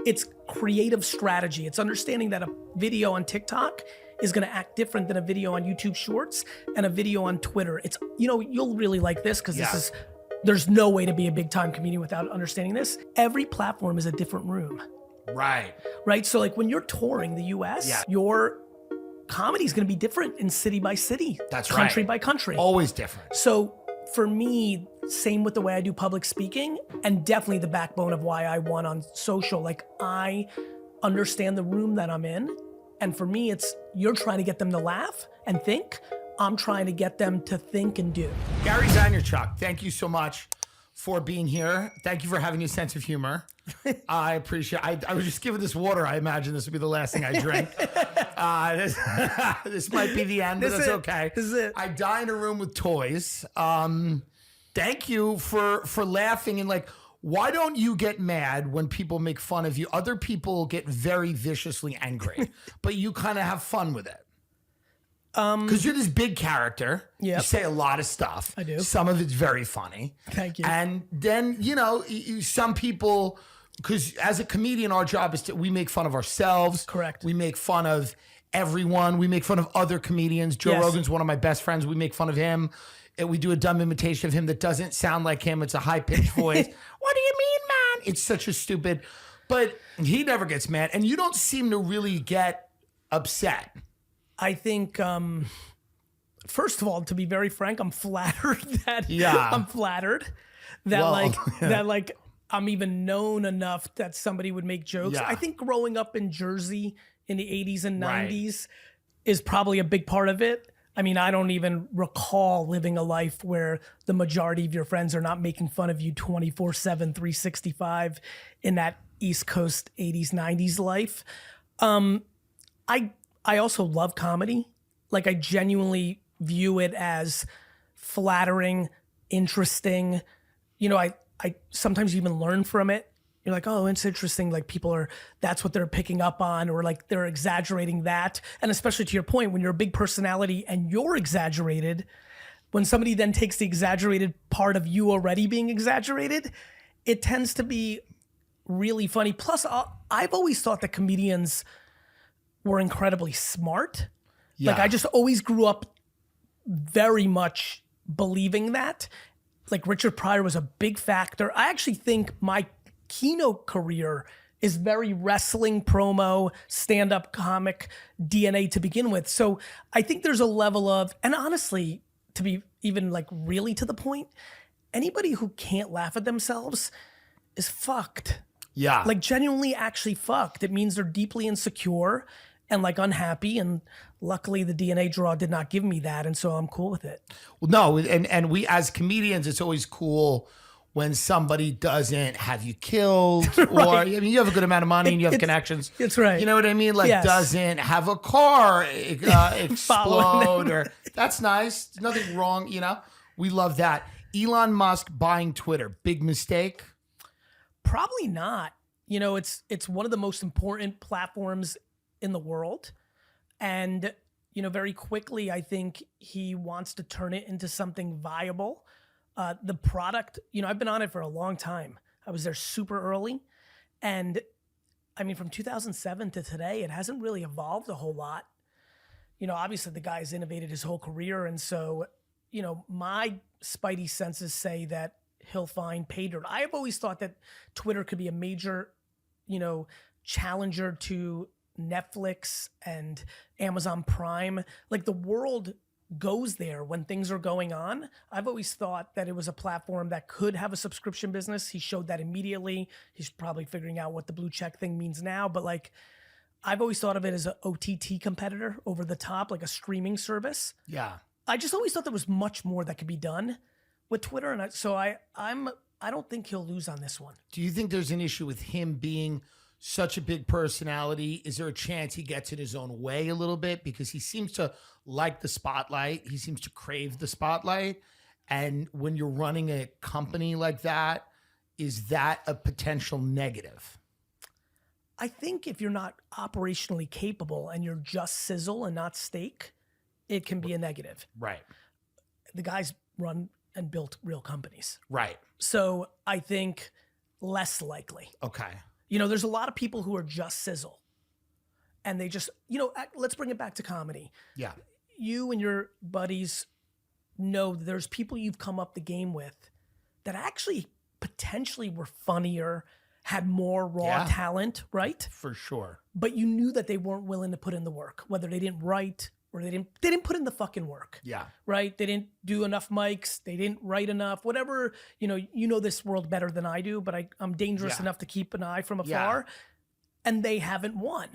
It's creative strategy. It's understanding that a video on TikTok is gonna act different than a video on YouTube Shorts and a video on Twitter. It's, you'll really like this because there's no way to be a big time comedian without understanding this. Every platform is a different room. Right. Right, so like when you're touring the US, your comedy is gonna be different in city by city. That's country right. by country. Always different. So for me, same with the way I do public speaking, and definitely the backbone of why I won on social. Like, I understand the room that I'm in, and for me, it's you're trying to get them to laugh and think. I'm trying to get them to think and do. Gary Vaynerchuk, thank you so much for being here. Thank you for having a sense of humor. I appreciate it. I was just giving this water. I imagine this would be the last thing I drink. This might be the end, but that's okay. This is it. I die in a room with toys. Thank you for laughing. And like, why don't you get mad when people make fun of you? Other people get very viciously angry, but you kind of have fun with it. Because you're this big character. Yep. You say a lot of stuff. I do. Some of it's very funny. Thank you. And then, some people, because as a comedian, our job is we make fun of ourselves. Correct. We make fun of everyone. We make fun of other comedians. Joe Rogan's one of my best friends. We make fun of him. And we do a dumb imitation of him that doesn't sound like him. It's a high-pitched voice. What do you mean, man? It's such a stupid, but he never gets mad. And you don't seem to really get upset. I think, first of all, to be very frank, I'm flattered that that I'm even known enough that somebody would make jokes. Yeah. I think growing up in Jersey in the 80s and 90s is probably a big part of it. I mean, I don't even recall living a life where the majority of your friends are not making fun of you 24/7, 365 in that East Coast 80s, 90s life. I also love comedy. Like, I genuinely view it as flattering, interesting. I sometimes even learn from it. You're like, oh, it's interesting. Like, that's what they're picking up on, or like they're exaggerating that. And especially to your point, when you're a big personality and you're exaggerated, when somebody then takes the exaggerated part of you already being exaggerated, it tends to be really funny. Plus, I've always thought that comedians were incredibly smart. Yeah. Like, I just always grew up very much believing that. Like, Richard Pryor was a big factor. I actually think my keynote career is very wrestling promo, stand-up comic DNA to begin with. So I think there's a level of, and honestly, to be even like really to the point, anybody who can't laugh at themselves is fucked. Yeah. Like, genuinely actually fucked. It means they're deeply insecure and like unhappy, and luckily the DNA draw did not give me that, and so I'm cool with it. Well, no, and we as comedians, it's always cool when somebody doesn't have you killed, or I mean, you have a good amount of money and you have connections. It's right. You know what I mean? Like, doesn't have a car explode, or that's nice. There's nothing wrong. We love that. Elon Musk buying Twitter, big mistake? Probably not. It's one of the most important platforms in the world. And, very quickly, I think he wants to turn it into something viable. The product, I've been on it for a long time. I was there super early. And I mean, from 2007 to today, it hasn't really evolved a whole lot. Obviously the guy's innovated his whole career. And so, my spidey senses say that he'll find pay dirt. I have always thought that Twitter could be a major, challenger to Netflix and Amazon Prime. Like, the world goes there when things are going on. I've always thought that it was a platform that could have a subscription business. He showed that immediately. He's probably figuring out what the blue check thing means now, but like, I've always thought of it as an OTT competitor, over the top, like a streaming service. Yeah. I just always thought there was much more that could be done with Twitter, and I don't think he'll lose on this one. Do you think there's an issue with him being such a big personality? Is there a chance he gets in his own way a little bit? Because he seems to like the spotlight. He seems to crave the spotlight. And when you're running a company like that, is that a potential negative? I think if you're not operationally capable and you're just sizzle and not steak, it can be a negative. Right. The guys run and built real companies. Right. So I think less likely. Okay. You know, there's a lot of people who are just sizzle. And they just, you know, let's bring it back to comedy. Yeah. You and your buddies know there's people you've come up the game with that actually potentially were funnier, had more raw talent, right? For sure. But you knew that they weren't willing to put in the work, whether they didn't write or they didn't put in the fucking work. Yeah. Right? They didn't do enough mics. They didn't write enough, whatever. You know this world better than I do, but I'm dangerous enough to keep an eye from afar. And they haven't won.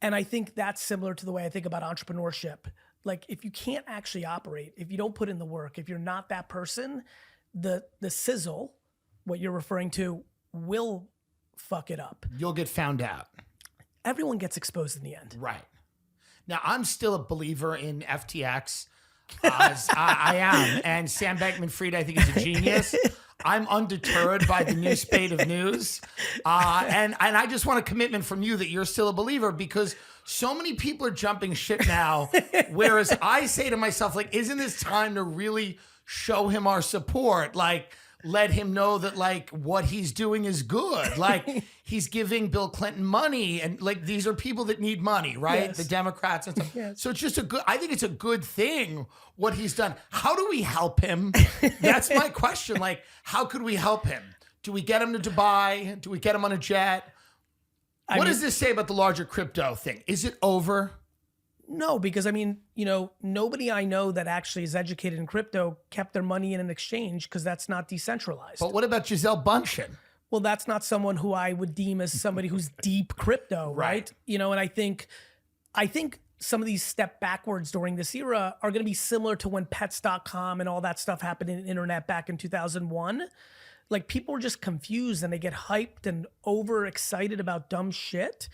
And I think that's similar to the way I think about entrepreneurship. Like, if you can't actually operate, if you don't put in the work, if you're not that person, the sizzle, what you're referring to, will fuck it up. You'll get found out. Everyone gets exposed in the end. Right. Now, I'm still a believer in FTX. I am. And Sam Bankman-Fried, I think, is a genius. I'm undeterred by the new spate of news. And I just want a commitment from you that you're still a believer, because so many people are jumping ship now. Whereas I say to myself, like, isn't this time to really show him our support? Like, let him know that, like, what he's doing is good. Like, he's giving Bill Clinton money, and, like, these are people that need money, right? Yes. The Democrats and stuff. Yes. So it's just I think it's a good thing what he's done. How do we help him? That's my question. Like, how could we help him? Do we get him to Dubai? Do we get him on a jet? What does this say about the larger crypto thing? Is it over? No, because I mean, you know, nobody I know that actually is educated in crypto kept their money in an exchange, because that's not decentralized. But what about Gisele Bündchen? Well, that's not someone who I would deem as somebody who's deep crypto, right? You know, and I think some of these step backwards during this era are going to be similar to when pets.com and all that stuff happened in the internet back in 2001. Like, people are just confused and they get hyped and overexcited about dumb shit.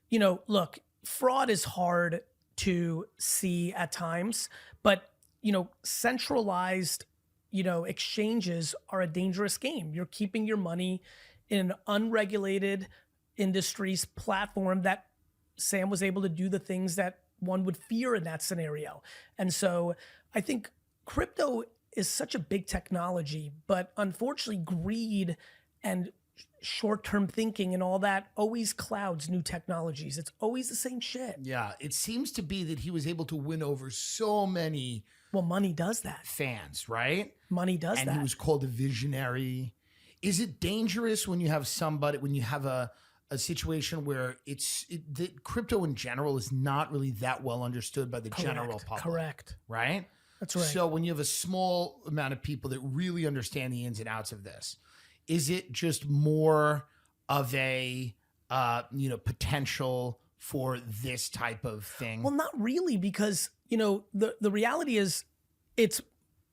You know, look, fraud is hard to see at times, but, you know, centralized, you know, exchanges are a dangerous game. You're keeping your money in an unregulated industry's platform that Sam was able to do the things that one would fear in that scenario. And so I think crypto is such a big technology, but unfortunately greed and short-term thinking and all that always clouds new technologies. It's always the same shit. Yeah, it seems to be that he was able to win over so many. Well, money does that. Fans, right? Money does that. And he was called a visionary. Is it dangerous when you have a situation where the crypto in general is not really that well understood by the general public? Correct. Right? That's right. So when you have a small amount of people that really understand the ins and outs of this, is it just more of a potential for this type of thing? Well, not really, because, you know, the reality is, it's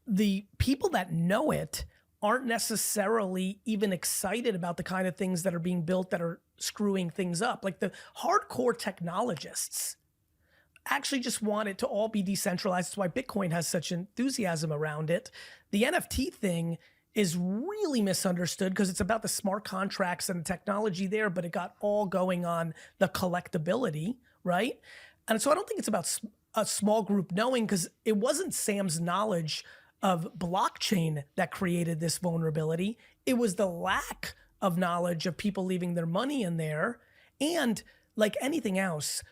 the people that know it aren't necessarily even excited about the kind of things that are being built that are screwing things up. Like, the hardcore technologists actually just want it to all be decentralized. That's why Bitcoin has such enthusiasm around it. The NFT thing is really misunderstood because it's about the smart contracts and the technology there, but it got all going on the collectability, right? And so I don't think it's about a small group knowing, because it wasn't Sam's knowledge of blockchain that created this vulnerability. It was the lack of knowledge of people leaving their money in there. And like anything else,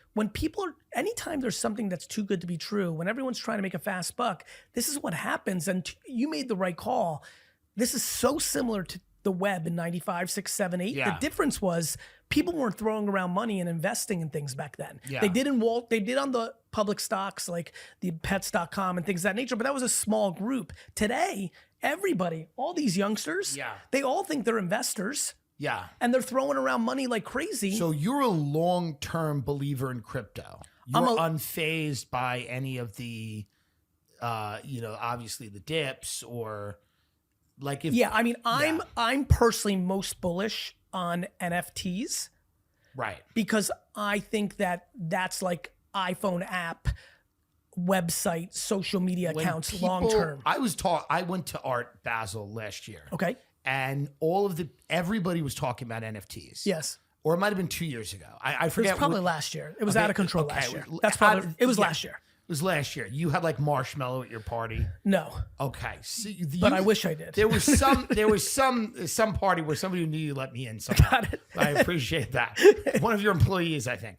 anytime there's something that's too good to be true, when everyone's trying to make a fast buck, this is what happens. And you made the right call. This is so similar to the web in 95, 6, 7, 8. Yeah. The difference was people weren't throwing around money and investing in things back then. Yeah. They did on the public stocks like the pets.com and things of that nature, but that was a small group. Today, everybody, all these youngsters, they all think they're investors. Yeah. And they're throwing around money like crazy. So you're a long-term believer in crypto. You're unfazed by any of the, obviously the dips or like if. Yeah, I mean, I'm personally most bullish on NFTs. Right. Because I think that's like iPhone app, website, social media accounts long-term. I went to Art Basel last year. Okay. And everybody was talking about NFTs. Yes. Or it might have been 2 years ago. I forget. It was probably last year. It was out of control last year. That's probably, it was last year. was last year. You had like marshmallow at your party. No, Okay. See, but I wish I did. there was some party where somebody who knew you let me in somehow. Got it. I appreciate that. One of your employees, I think.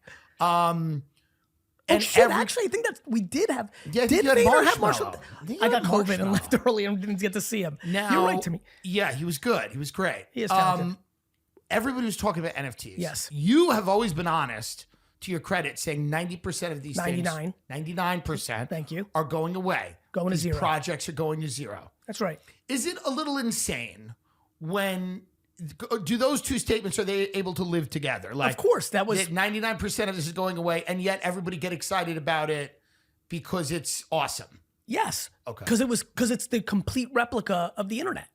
Oh shit! Actually, I think that we did have. Yeah, did you had Vayner have marshmallow. marshmallow? I got COVID and left early and didn't get to see him. Now, You're right to me. Yeah, he was good. He was great. He is talented. Everybody was talking about NFTs. Yes. You have always been honest, to your credit, saying 90% of these 99. things, 99%, Thank you. are going away. Going to These zero. projects are going to zero. That's right. Is it a little insane when do those two statements, are they able to live together? Like, Of course, that was 99% of this is going away, and yet everybody get excited about it because it's awesome. yes. Okay. Because it's the complete replica of the internet.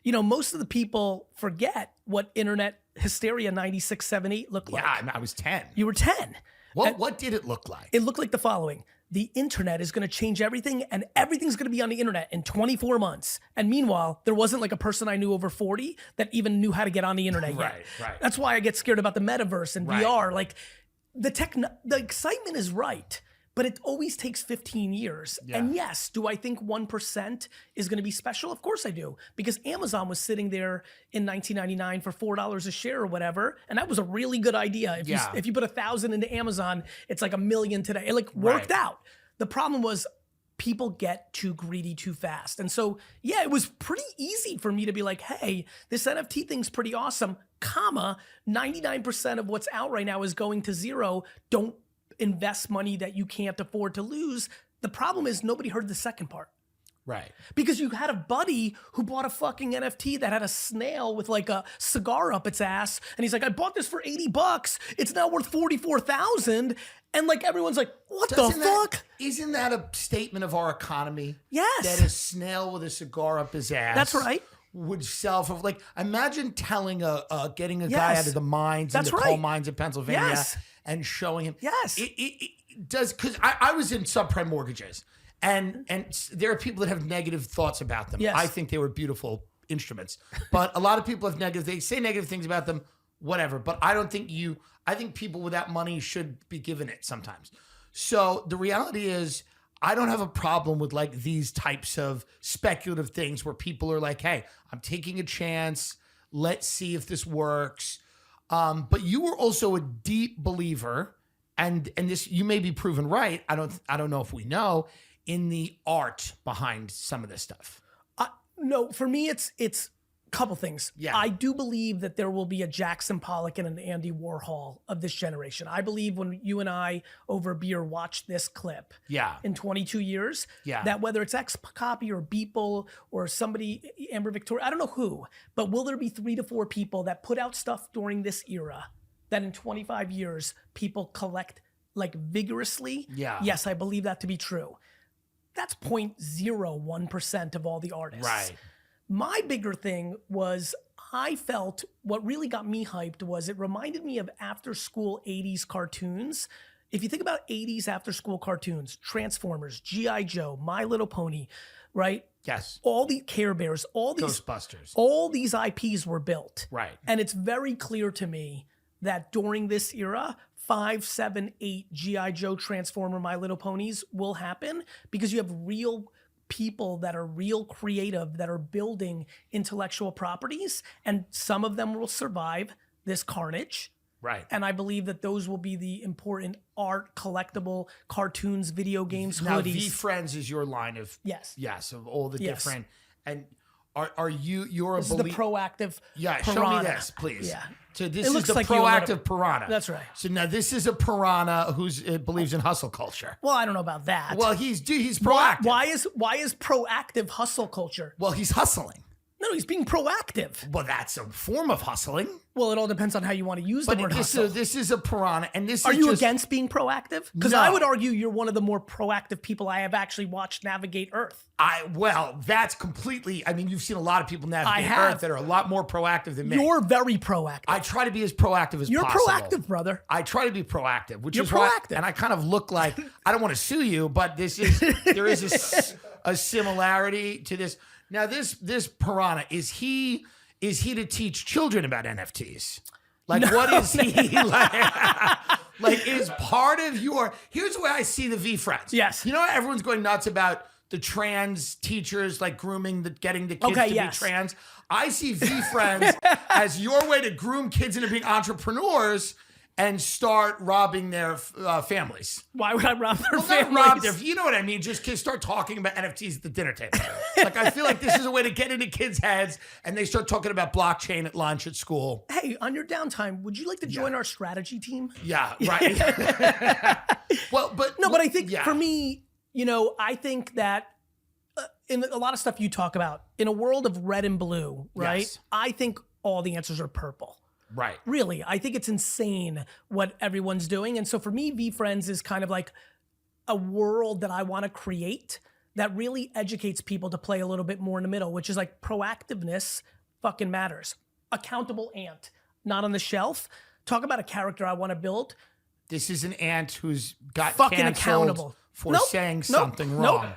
You know, most of the people forget what internet hysteria 96, 7, 8 looked like. Yeah, I was 10. You were 10. What did it look like? It looked like the following. The internet is going to change everything, and everything's going to be on the internet in 24 months. And meanwhile, there wasn't like a person I knew over 40 that even knew how to get on the internet yet. Right. That's why I get scared about the metaverse and Right. VR. Like the excitement is right, but it always takes 15 years. Yeah. And yes, do I think 1% is going to be special? Of course I do, because Amazon was sitting there in 1999 for $4 a share or whatever, and that was a really good idea. If you put 1,000 into Amazon, it's like $1 million today. It like worked out. The problem was people get too greedy too fast. And so, yeah, it was pretty easy for me to be like, hey, this NFT thing's pretty awesome, 99% of what's out right now is going to zero. Don't invest money that you can't afford to lose. The problem is nobody heard the second part. Right. Because you had a buddy who bought a fucking NFT that had a snail with like a cigar up its ass. And he's like, I bought this for $80. It's now worth 44,000. And like, everyone's like, what the fuck? Isn't that a statement of our economy? Yes. That a snail with a cigar up his ass. That's right. Would sell for, like, imagine telling getting a guy out of the mines and the coal mines in Pennsylvania and showing him. Yes. It does, because I was in subprime mortgages. And there are people that have negative thoughts about them. Yes. I think they were beautiful instruments. But a lot of people have they say negative things about them, whatever. But I don't think I think people without money should be given it sometimes. So the reality is, I don't have a problem with like these types of speculative things where people are like, hey, I'm taking a chance. Let's see if this works. But you were also a deep believer, and this, you may be proven right. I don't know if we know, in the art behind some of this stuff. No, for me, it's a couple things. Yeah. I do believe that there will be a Jackson Pollock and an Andy Warhol of this generation. I believe when you and I over a beer watch this clip in 22 years, that whether it's X-Copy or Beeple or somebody, Amber Victoria, I don't know who, but will there be 3 to 4 people that put out stuff during this era that in 25 years people collect like vigorously? Yeah. Yes, I believe that to be true. That's 0.01% of all the artists. Right. My bigger thing was, I felt what really got me hyped was it reminded me of after school 80s cartoons. If you think about 80s after school cartoons, Transformers, G.I. Joe, My Little Pony, right? Yes. All the Care Bears, all these Ghostbusters. All these IPs were built. Right. And it's very clear to me that during this era, 5, 7, 8 G.I. Joe, Transformer, My Little Ponies will happen because you have real people that are real creative that are building intellectual properties, and some of them will survive this carnage. Right. And I believe that those will be the important art, collectible, cartoons, video games, now, hoodies. VeeFriends is your line of of all the different, and you're a this is the proactive piranha. Show me this, please. Yeah. So this is looks the like proactive piranha. That's right. So now this is a piranha who believes in hustle culture. Well, I don't know about that. Well, he's proactive. Why is proactive hustle culture? Well, he's hustling. No, he's being proactive. Well, that's a form of hustling. Well, it all depends on how you want to use the word hustle. This is a piranha, and this Are is you just, against being proactive? Because No. I would argue you're one of the more proactive people I have actually watched navigate Earth. Well, that's completely. I mean, you've seen a lot of people navigate I have. Earth that are a lot more proactive than me. You're very proactive. I try to be as proactive as You're possible. proactive, brother. I try to be proactive, which You're is why, proactive. and I kind of look like, I don't want to sue you, but there is a similarity to this. Now, this piranha, is he to teach children about NFTs? Like, what is he like? Like, is part of your, here's the way I see the VeeFriends. Yes. You know, everyone's going nuts about the trans teachers, like grooming, getting the kids to be trans. I see VeeFriends as your way to groom kids into being entrepreneurs and start robbing their families. Why would I rob their families? Not rob their, you know what I mean? Just kids start talking about NFTs at the dinner table. Like, I feel like this is a way to get into kids' heads, and they start talking about blockchain at lunch at school. Hey, on your downtime, would you like to join our strategy team? Yeah, right. But I think for me, you know, I think that in a lot of stuff you talk about, in a world of red and blue, right? Yes. I think all the answers are purple. Right. Really, I think it's insane what everyone's doing. And so for me, VeeFriends is kind of like a world that I want to create that really educates people to play a little bit more in the middle, which is like proactiveness fucking matters. Accountable ant, not on the shelf. Talk about a character I want to build. This is an ant who's got fucking canceled accountable for saying something wrong.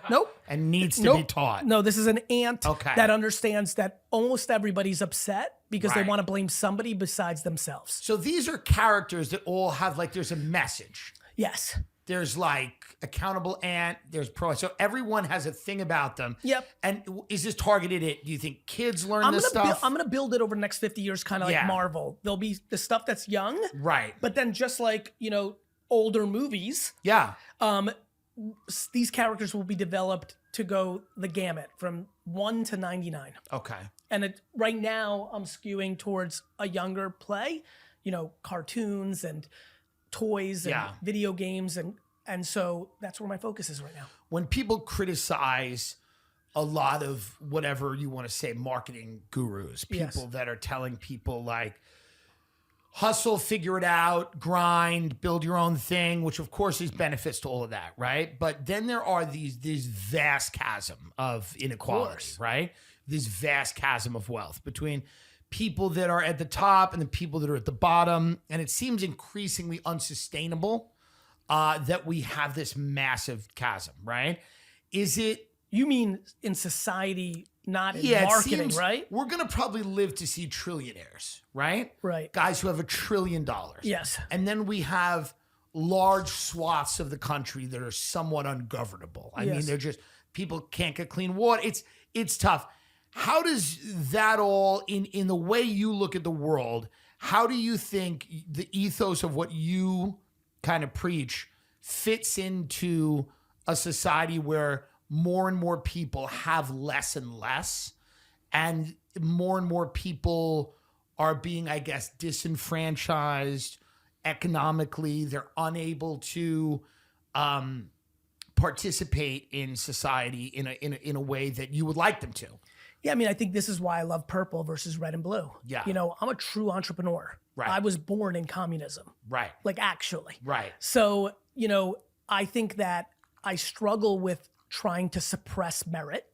And needs to be taught. No, this is an ant that understands that almost everybody's upset because they want to blame somebody besides themselves. So these are characters that all have, like, there's a message. Yes. There's like accountable ant, there's pro. So everyone has a thing about them. Yep. And is this targeted at, do you think kids learn this stuff? I'm going to build it over the next 50 years, kind of like Marvel. There'll be the stuff that's young. Right. But then just like, you know, older movies. Yeah. These characters will be developed to go the gamut from 1 to 99. Okay. And right now I'm skewing towards a younger play, you know, cartoons and toys and video games. And so that's where my focus is right now. When people criticize a lot of whatever you want to say, marketing gurus, people that are telling people like, hustle, figure it out, grind, build your own thing, which of course is benefits to all of that, right? But then there are these vast chasm of inequality, right? This vast chasm of wealth between people that are at the top and the people that are at the bottom. And it seems increasingly unsustainable that we have this massive chasm, right? Is it... You mean in society, not in marketing, right? We're going to probably live to see trillionaires, right? Right. Guys who have $1 trillion. Yes. And then we have large swaths of the country that are somewhat ungovernable. I mean, they're just, people can't get clean water. It's tough. How does that all, in the way you look at the world, how do you think the ethos of what you kind of preach fits into a society where more and more people have less and less, and more people are being, I guess, disenfranchised economically? They're unable to participate in society in a way that you would like them to. Yeah, I mean, I think this is why I love purple versus red and blue. Yeah. You know, I'm a true entrepreneur. Right. I was born in communism. Right. Like, actually. Right. So, you know, I think that I struggle with trying to suppress merit.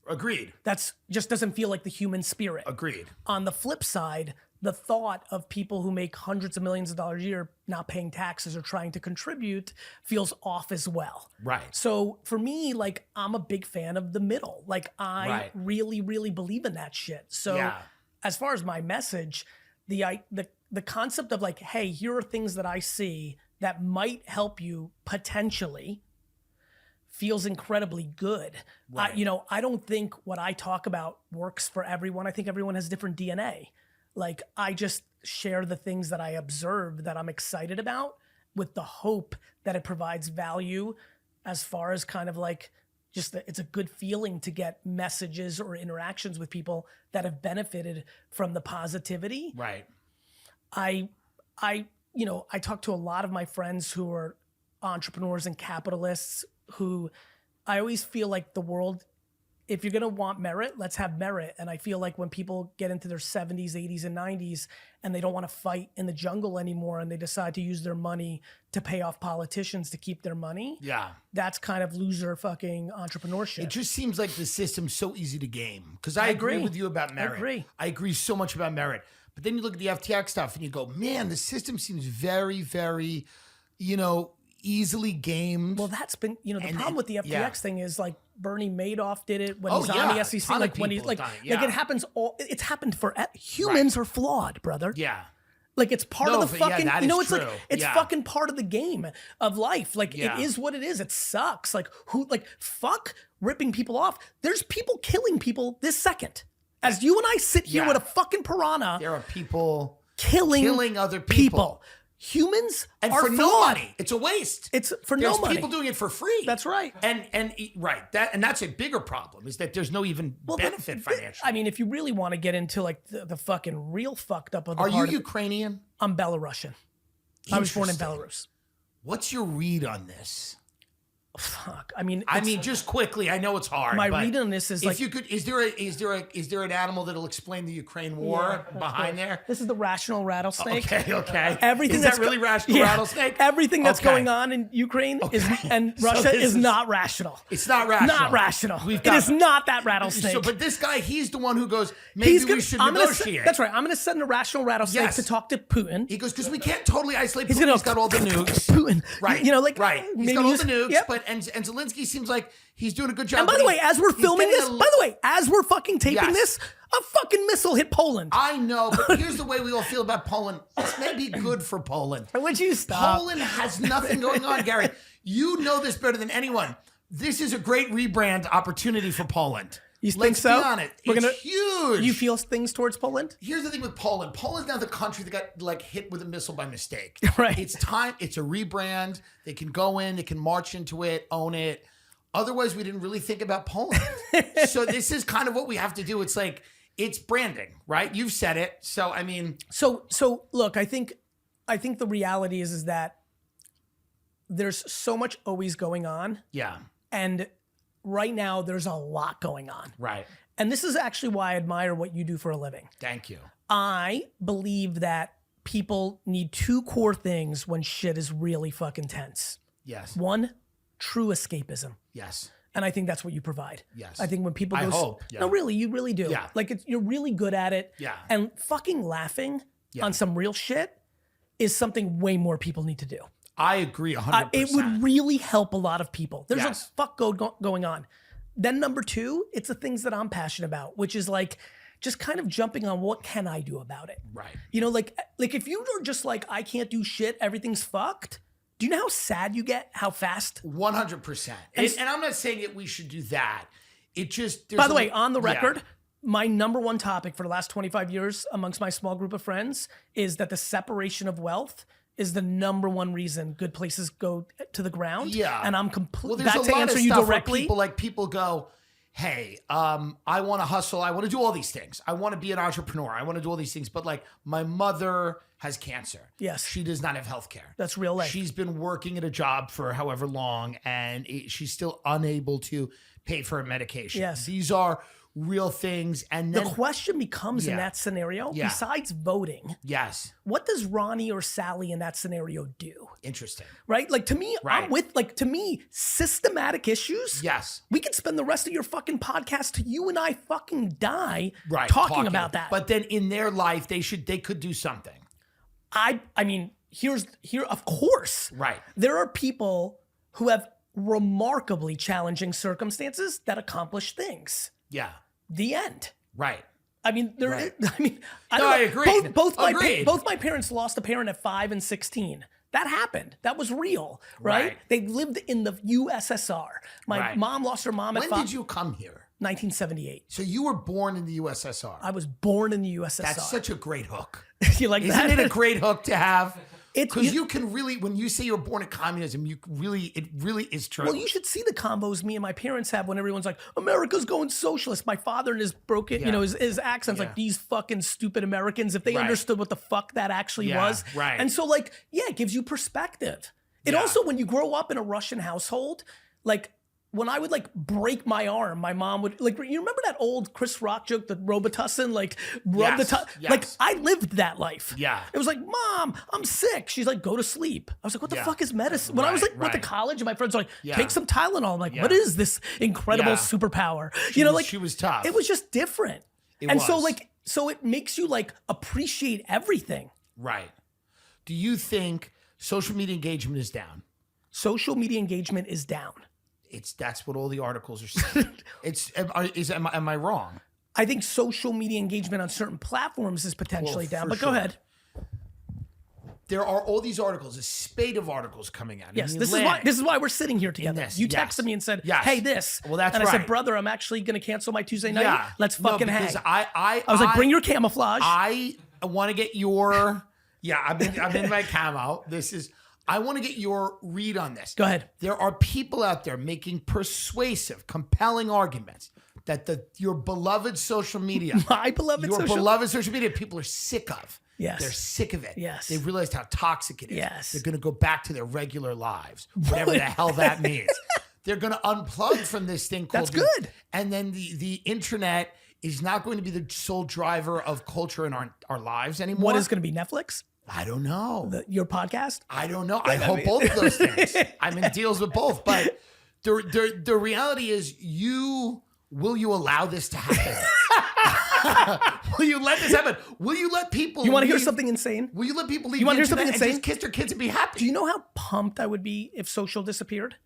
Agreed. That's just doesn't feel like the human spirit. Agreed. On the flip side, the thought of people who make hundreds of millions of dollars a year not paying taxes or trying to contribute feels off as well. Right. So for me, like, I'm a big fan of the middle. Like, I really, really believe in that shit. So as far as my message, the concept of like, hey, here are things that I see that might help you potentially feels incredibly good. Right. You know, I don't think what I talk about works for everyone. I think everyone has different DNA. Like, I just share the things that I observe that I'm excited about with the hope that it provides value, as far as kind of like just that it's a good feeling to get messages or interactions with people that have benefited from the positivity. Right. I talk to a lot of my friends who are entrepreneurs and capitalists who I always feel like the world, if you're going to want merit, let's have merit. And I feel like when people get into their 70s, 80s, and 90s, and they don't want to fight in the jungle anymore, and they decide to use their money to pay off politicians to keep their money. Yeah. That's kind of loser fucking entrepreneurship. It just seems like the system's so easy to game. Because I agree with you about merit. I agree so much about merit. But then you look at the FTX stuff and you go, man, the system seems very, very, easily gamed. Well, that's been, the problem with the FTX thing is like Bernie Madoff did it when he's on the SEC. Like when he's like, it happens all, it's happened for, humans are flawed, brother. Yeah. Like it's part of the fucking, that you know, is it's like, true. it's Yeah. fucking part of the game of life. Like Yeah. it is what it is. It sucks. Like fuck ripping people off. There's people killing people this second. As you and I sit here Yeah. with a fucking piranha There are people killing other people. Humans And are for no flawed. money. It's a waste. It's for There's no money. people doing it for free. That's right. And that's a bigger problem is that there's no even benefit financially. I mean, if you really want to get into like the fucking real fucked up of the Are you part of- Ukrainian? I'm Belarusian. I was born in Interesting. Belarus. What's your read on this? Fuck. I mean, Just quickly. I know it's hard. my but read on this is if like, you could, is there an animal that'll explain the Ukraine war behind there? this is the rational rattlesnake. Okay. Everything is that's that really rational rattlesnake? Everything that's Okay. going on in Ukraine is and So Russia this is is- not rational. It's not rational. Not rational. We've It got- is not that rattlesnake. So, but this guy, he's the one who goes, maybe we should negotiate. That's right. I'm going to send a rational rattlesnake Yes. to talk to Putin. He goes, because we can't totally isolate He's Putin. gonna He's got all the nukes. Putin. Right. You know, like right. He's maybe got all use- the nukes, yep. but and Zelensky seems like he's doing a good job. And by but the way, as we're he's filming getting this, a- by the way, as we're fucking taping Yes. this, a fucking missile hit Poland. I know, but here's the way we all feel about Poland. This may be good for Poland. Would you stop? Poland has nothing going on, Gary. You know this better than anyone. This is a great rebrand opportunity for Poland. You think Let's so? be honest. We're It's gonna- huge. You feel things towards Poland? Here's the thing with Poland. Poland's now the country that got like hit with a missile by mistake. Right. It's time. It's a rebrand. They can go in. They can march into it. Own it. Otherwise, we didn't really think about Poland. So this is kind of what we have to do. It's like it's branding, right? You've said it. So I mean, So look, I think the reality is that there's so much always going on, yeah, and right now there's a lot going on. right. And this is actually why I admire what you do for a living. Thank you. I believe that people need two core things when shit is really fucking tense. Yes. One, true escapism. Yes. And I think that's what you provide. Yes. I think when people I go, hope, yeah. no, really, you really do. Yeah. Like you're really good at it. Yeah. And fucking laughing Yeah. on some real shit is something way more people need to do. I agree 100%. It would really help a lot of people. There's Yes. a fuck going on. Then number two, it's the things that I'm passionate about, which is like just kind of jumping on what can I do about it. Right. You know, like if you were just like, I can't do shit, everything's fucked. Do you know how sad you get? How fast? 100%. And I'm not saying that we should do that. It just. By the way, on the yeah. record, my number one topic for the last 25 years amongst my small group of friends is that the separation of wealth is the number one reason good places go to the ground. Yeah. And I'm Well, completely, there's that a to lot answer of you stuff directly. where people go, hey, I want to hustle. I want to do all these things. I want to be an entrepreneur. I want to do all these things. But like my mother has cancer. Yes. She does not have health care. That's real life. She's been working at a job for however long and she's still unable to pay for her medication. Yes. These are real things. And The then, question becomes in Yeah. that scenario, Yeah. besides voting, yes, what does Ronnie or Sally in that scenario do? interesting. Right? Like to me, Right. I'm with, like to me, systematic issues. Yes. We could spend the rest of your fucking podcast till you and I fucking die Right. talking about that. But then in their life, they could do something. I mean, here, of course, Right. there are people who have remarkably challenging circumstances that accomplish things. Yeah. The end. Right. I mean, there. Right. I mean, I No, don't know. I agree. Agreed. Both my parents lost a parent at 5 and 16. That happened. That was real, right? Right. They lived in the USSR. My Right. mom lost her mom at When 5. did you come here? 1978. So you were born in the USSR. I was born in the USSR. That's such a great hook. You like Isn't that? it a great hook to have? It's- Because you can really, when you say you're born in communism, it really is true. Well, you should see the combos me and my parents have when everyone's like, America's going socialist. My father and his broken, Yeah. you know, his accent's Yeah. like, these fucking stupid Americans, if they Right. understood what the fuck that actually Yeah, was. right. And so, like, yeah, it gives you perspective. It Yeah. also, when you grow up in a Russian household, like, when I would like break my arm, my mom would like, you remember that old Chris Rock joke, the Robitussin, like rub Yes, the yes. like I lived that life. Yeah. It was like, Mom, I'm sick. She's like, go to sleep. I was like, what the Yeah. fuck is medicine? When I was like, Right, went to right. college and my friends were like, Yeah. take some Tylenol. I'm like, Yeah. what is this incredible Yeah. superpower? She was tough. it was just different. It and so was. like, so it makes you like appreciate everything. Right. Do you think social media engagement is down? Social media engagement is down. That's what all the articles are saying. Am I wrong? I think social media engagement on certain platforms is potentially Well, down, for but go sure. ahead. there are all these articles, a spate of articles coming out. Yes, this is why we're sitting here together. You texted me and said, "Hey, this." Well, that's and right. I said, "Brother, I'm actually going to cancel my Tuesday night. Yeah. Let's fucking hang." I was like, "Bring your camouflage." I want to get your I'm in my camo. I want to get your read on this. Go ahead. There are people out there making persuasive, compelling arguments that your beloved social media, beloved social media people are sick of. Yes. They're sick of it. Yes. They've realized how toxic it is. Yes. They're going to go back to their regular lives, whatever the hell that means. They're going to unplug from this thing called... That's good. And then the internet is not going to be the sole driver of culture in our lives anymore. What is going to be Netflix? I don't know. Your podcast? I don't know. I hope both of those things. I'm in deals with both. But the reality is will you allow this to happen? Will you let this happen? Will you let people... You want to hear something insane? Will you let people leave you want to hear something and insane? just kiss their kids and be happy? Do you know how pumped I would be if social disappeared?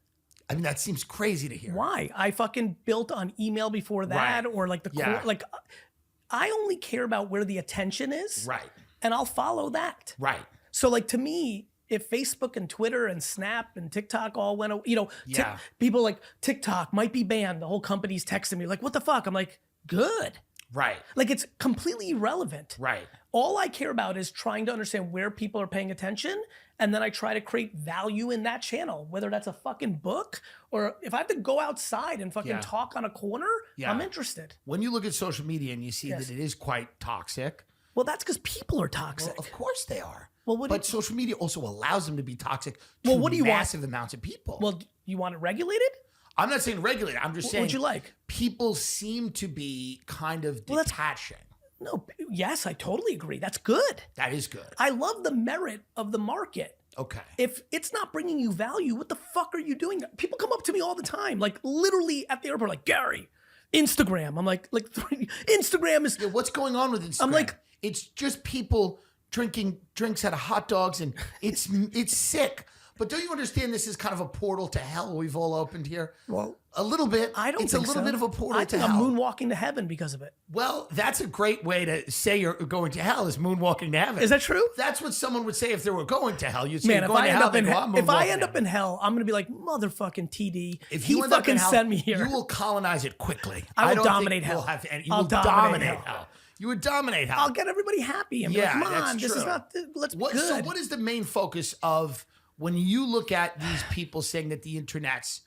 I mean, that seems crazy to hear. Why? I fucking built on email before that, Right. or like I only care about where the attention is. Right. And I'll follow that. Right. So like to me, if Facebook and Twitter and Snap and TikTok all went, people like TikTok might be banned. The whole company's texting me like, what the fuck? I'm like, good. Right. Like it's completely irrelevant. Right. All I care about is trying to understand where people are paying attention. And then I try to create value in that channel, whether that's a fucking book or if I have to go outside and fucking talk on a corner, I'm interested. When you look at social media and you see that it is quite toxic. Well, that's because people are toxic. Well, of course they are. Well, but social media also allows them to be toxic to what do you massive amounts of people. Well, you want it regulated? I'm not saying regulated. I'm just saying. What would you like? People seem to be kind of detaching. No, yes, I totally agree. That's good. That is good. I love the merit of the market. Okay. If it's not bringing you value, what the fuck are you doing? People come up to me all the time, like literally at the airport, like, Gary, Instagram. I'm like Instagram is... Yeah, what's going on with Instagram? I'm like... It's just people drinking drinks out of hot dogs and it's sick. But don't you understand this is kind of a portal to hell we've all opened here? Well, a little bit. I don't It's think a little bit of a portal to hell. I'm moonwalking to heaven because of it. Well, that's a great way to say you're going to hell, is moonwalking to heaven. Is that true? That's what someone would say if they were going to hell. You'd say, man, if I end up in hell, I'm going to be like, motherfucking TD. If he fucking sent me here. You will colonize it quickly. I will dominate hell. You will dominate hell. You would dominate hell. I'll get everybody happy. And be like, come on, this is not, let's be good. So what is the main focus of when you look at these people saying that the internet's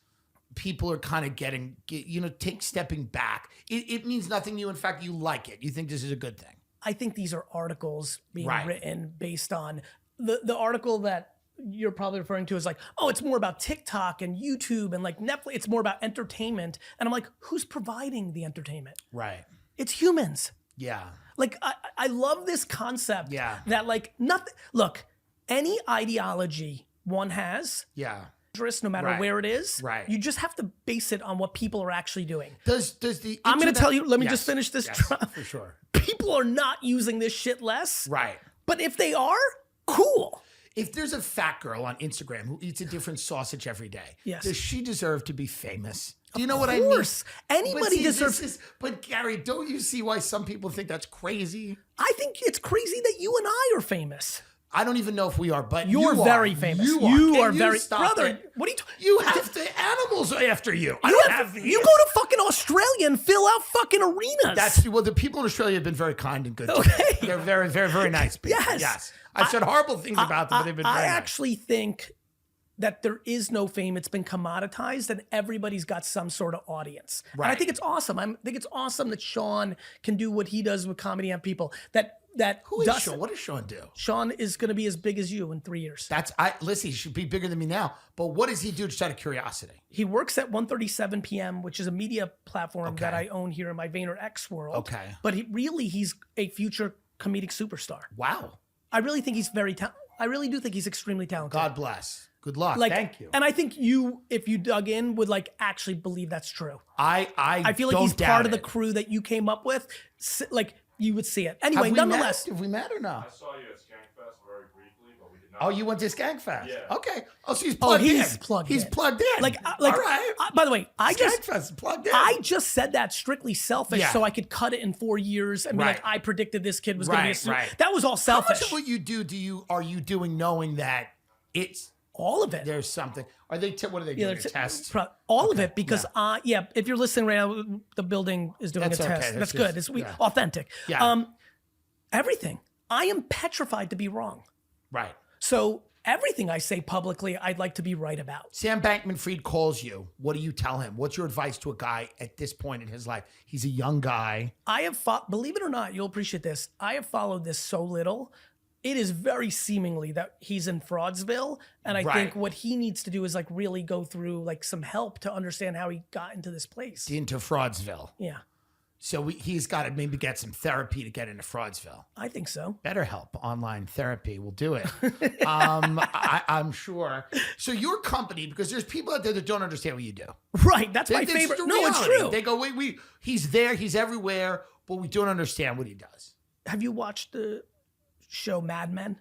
people are kind of stepping back? It means nothing to you. In fact, you like it. You think this is a good thing. I think these are articles being written based on the article that you're probably referring to is like, oh, it's more about TikTok and YouTube and like Netflix. It's more about entertainment. And I'm like, who's providing the entertainment? Right. It's humans. Yeah. Like, I love this concept that like nothing, look, any ideology one has, no matter where it is, you just have to base it on what people are actually doing. Does the I'm going to tell you, let me just finish this. For sure. People are not using this shit less. Right. But if they are, cool. If there's a fat girl on Instagram who eats a different sausage every day, does she deserve to be famous? Do you know what I mean? Of course. Anybody deserves... But Gary, don't you see why some people think that's crazy? I think it's crazy that you and I are famous. I don't even know if we are, but you're very famous. You are very... Brother, what are you... You have the animals after you. You go to fucking Australia and fill out fucking arenas. The people in Australia have been very kind and good. Okay. They're very, very, very nice people. Yes. I've said horrible things about them, but they've been very nice. I actually think that there is no fame. It's been commoditized and everybody's got some sort of audience. Right. And I think it's awesome. I think it's awesome that Sean can do what he does with comedy and people. Who is Sean? What does Sean do? Sean is going to be as big as you in 3 years. Listen, he should be bigger than me now. But what does he do just out of curiosity? He works at 1:37 p.m., which is a media platform that I own here in my VaynerX world. Okay. But he's a future comedic superstar. Wow. I really think he's I really do think he's extremely talented. God bless. Good luck. Thank you. And I think if you dug in, would like actually believe that's true. I feel like he's part of the crew that you came up with. Like you would see it. Anyway, nonetheless. Have we met or no? I saw you at Skankfest very briefly, but we did not Oh, you went to Skankfest? Yeah. Okay. Oh, so he's plugged in. He's plugged in. Like, all right. by the way, Skankfest plugged in. I just said that strictly selfish, so I could cut it in 4 years and be like, I predicted this kid was going to be a super. That was all selfish. How much of what you do are you doing knowing that it's all of it? There's something. Are they? What are they doing? Tests? All of it, because if you're listening right now, the building is doing a test. Okay. That's good. It's authentic. Yeah. Everything. I am petrified to be wrong. Right. So everything I say publicly, I'd like to be right about. Sam Bankman-Fried calls you. What do you tell him? What's your advice to a guy at this point in his life? He's a young guy. I have, believe it or not, you'll appreciate this. I have followed this so little. It is very seemingly that he's in Fraudsville. And I think what he needs to do is like really go through like some help to understand how he got into this place. Into Fraudsville. Yeah. So he's got to maybe get some therapy to get into Fraudsville. I think so. BetterHelp online therapy will do it. I'm sure. So your company, because there's people out there that don't understand what you do. Right. That's my favorite. No, it's true. They go, he's there, he's everywhere, but we don't understand what he does. Have you watched the show Mad Men?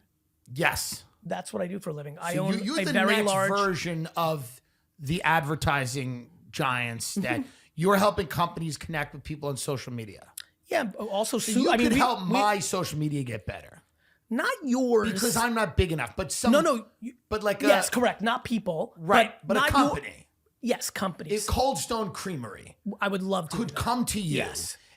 Yes. That's what I do for a living. I So own you're a the very next large version of the advertising giants that you're helping companies connect with people on social media. Yeah. Also, So you could help my social media get better. Not yours. Because I'm not big enough, but some. No. But like yes, correct. Not people. Right. But a not company. Yes, companies. Cold Stone Creamery. I would love to. Could come to you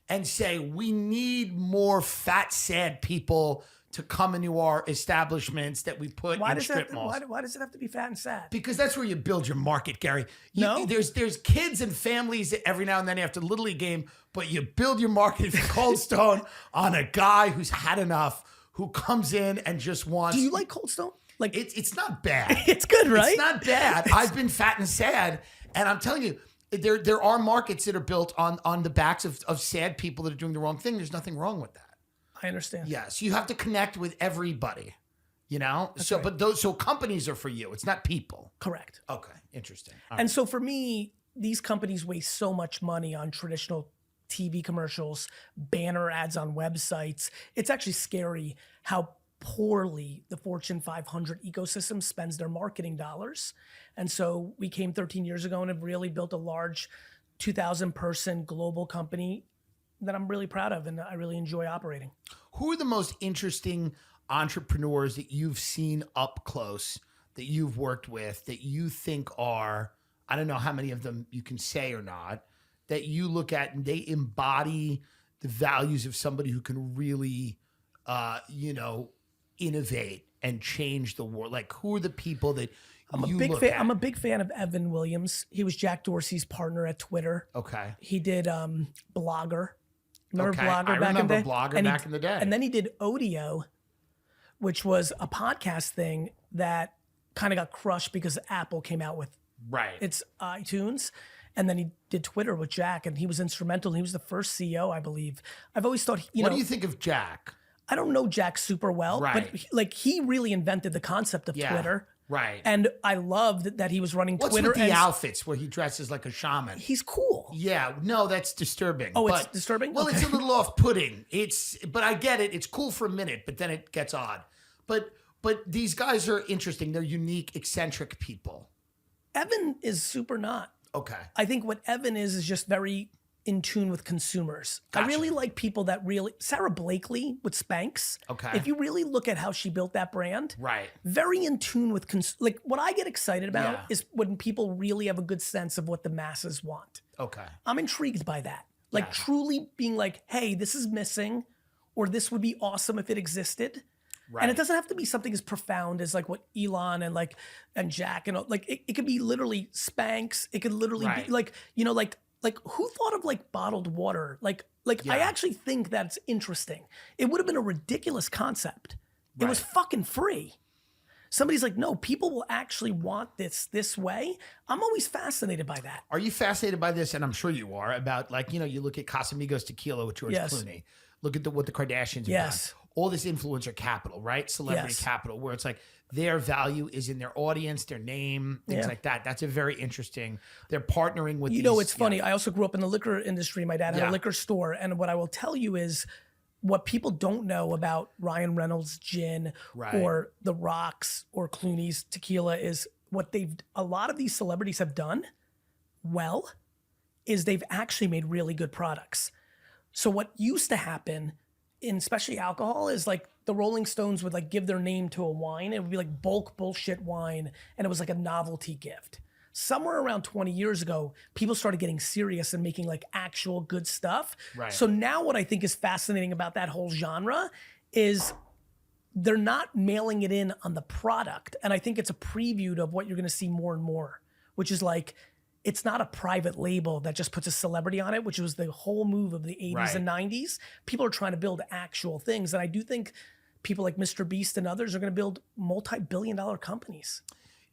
and say, we need more fat, sad people to come into our establishments that we put in strip malls. Why does it have to be fat and sad? Because that's where you build your market, Gary. There's kids and families that every now and then after the Little League game, but you build your market for Cold Stone on a guy who's had enough, who comes in and just wants. Do you like Cold Stone? Like it's not bad. It's good, right? It's not bad. I've been fat and sad, and I'm telling you, there are markets that are built on the backs of sad people that are doing the wrong thing. There's nothing wrong with that. I understand. Yes, you have to connect with everybody, you know? So companies are for you. It's not people. Correct. Okay, interesting. And so for me, these companies waste so much money on traditional TV commercials, banner ads on websites. It's actually scary how poorly the Fortune 500 ecosystem spends their marketing dollars. And so we came 13 years ago and have really built a large 2,000 person global company that I'm really proud of and I really enjoy operating. Who are the most interesting entrepreneurs that you've seen up close, that you've worked with, that you think are, I don't know how many of them you can say or not, that you look at and they embody the values of somebody who can really, innovate and change the world? Like, who are the people that I'm a big fan of Evan Williams. He was Jack Dorsey's partner at Twitter. Okay. He did Blogger. Remember Blogger I back in the day? Blogger back in the day. And then he did Odeo, which was a podcast thing that kind of got crushed because Apple came out with its iTunes. And then he did Twitter with Jack, and he was instrumental. He was the first CEO, I believe. I've always thought, What do you think of Jack? I don't know Jack super well, but he really invented the concept of Twitter. Right. And I loved that he was running What's Twitter. What's with the outfits where he dresses like a shaman? He's cool. Yeah. No, that's disturbing. Oh, it's disturbing? Well, it's a little off-putting. But I get it. It's cool for a minute, but then it gets odd. But these guys are interesting. They're unique, eccentric people. Evan is super not. Okay. I think what Evan is just very in tune with consumers. Gotcha. I really like people that Sarah Blakely with Spanx. Okay. If you really look at how she built that brand, very in tune with, like what I get excited about is when people really have a good sense of what the masses want. Okay. I'm intrigued by that. Like truly being like, hey, this is missing, or this would be awesome if it existed. Right. And it doesn't have to be something as profound as like what Elon and Jack and like it could be literally Spanx. It could literally be like, like who thought of like bottled water? Like I actually think that's interesting. It would have been a ridiculous concept. It was fucking free. Somebody's like, no, people will actually want this way. I'm always fascinated by that. Are you fascinated by this? And I'm sure you are, about like, you look at Casamigos Tequila with George Clooney. Look at what the Kardashians have done. All this influencer capital, right? Celebrity capital, where it's like their value is in their audience, their name, things like that. That's a very interesting. They're partnering with it's funny. I also grew up in the liquor industry. My dad had a liquor store. And what I will tell you is what people don't know about Ryan Reynolds gin Right. or The Rock's or Clooney's tequila is what a lot of these celebrities have done well is they've actually made really good products. So what used to happen in especially alcohol is like the Rolling Stones would like give their name to a wine. It would be like bulk bullshit wine. And it was like a novelty gift. Somewhere around 20 years ago, people started getting serious and making like actual good stuff. Right. So now what I think is fascinating about that whole genre is they're not mailing it in on the product. And I think it's a preview of what you're going to see more and more, which is like, it's not a private label that just puts a celebrity on it, which was the whole move of the 80s and 90s. People are trying to build actual things. And I do think people like Mr. Beast and others are going to build multi-billion-dollar companies.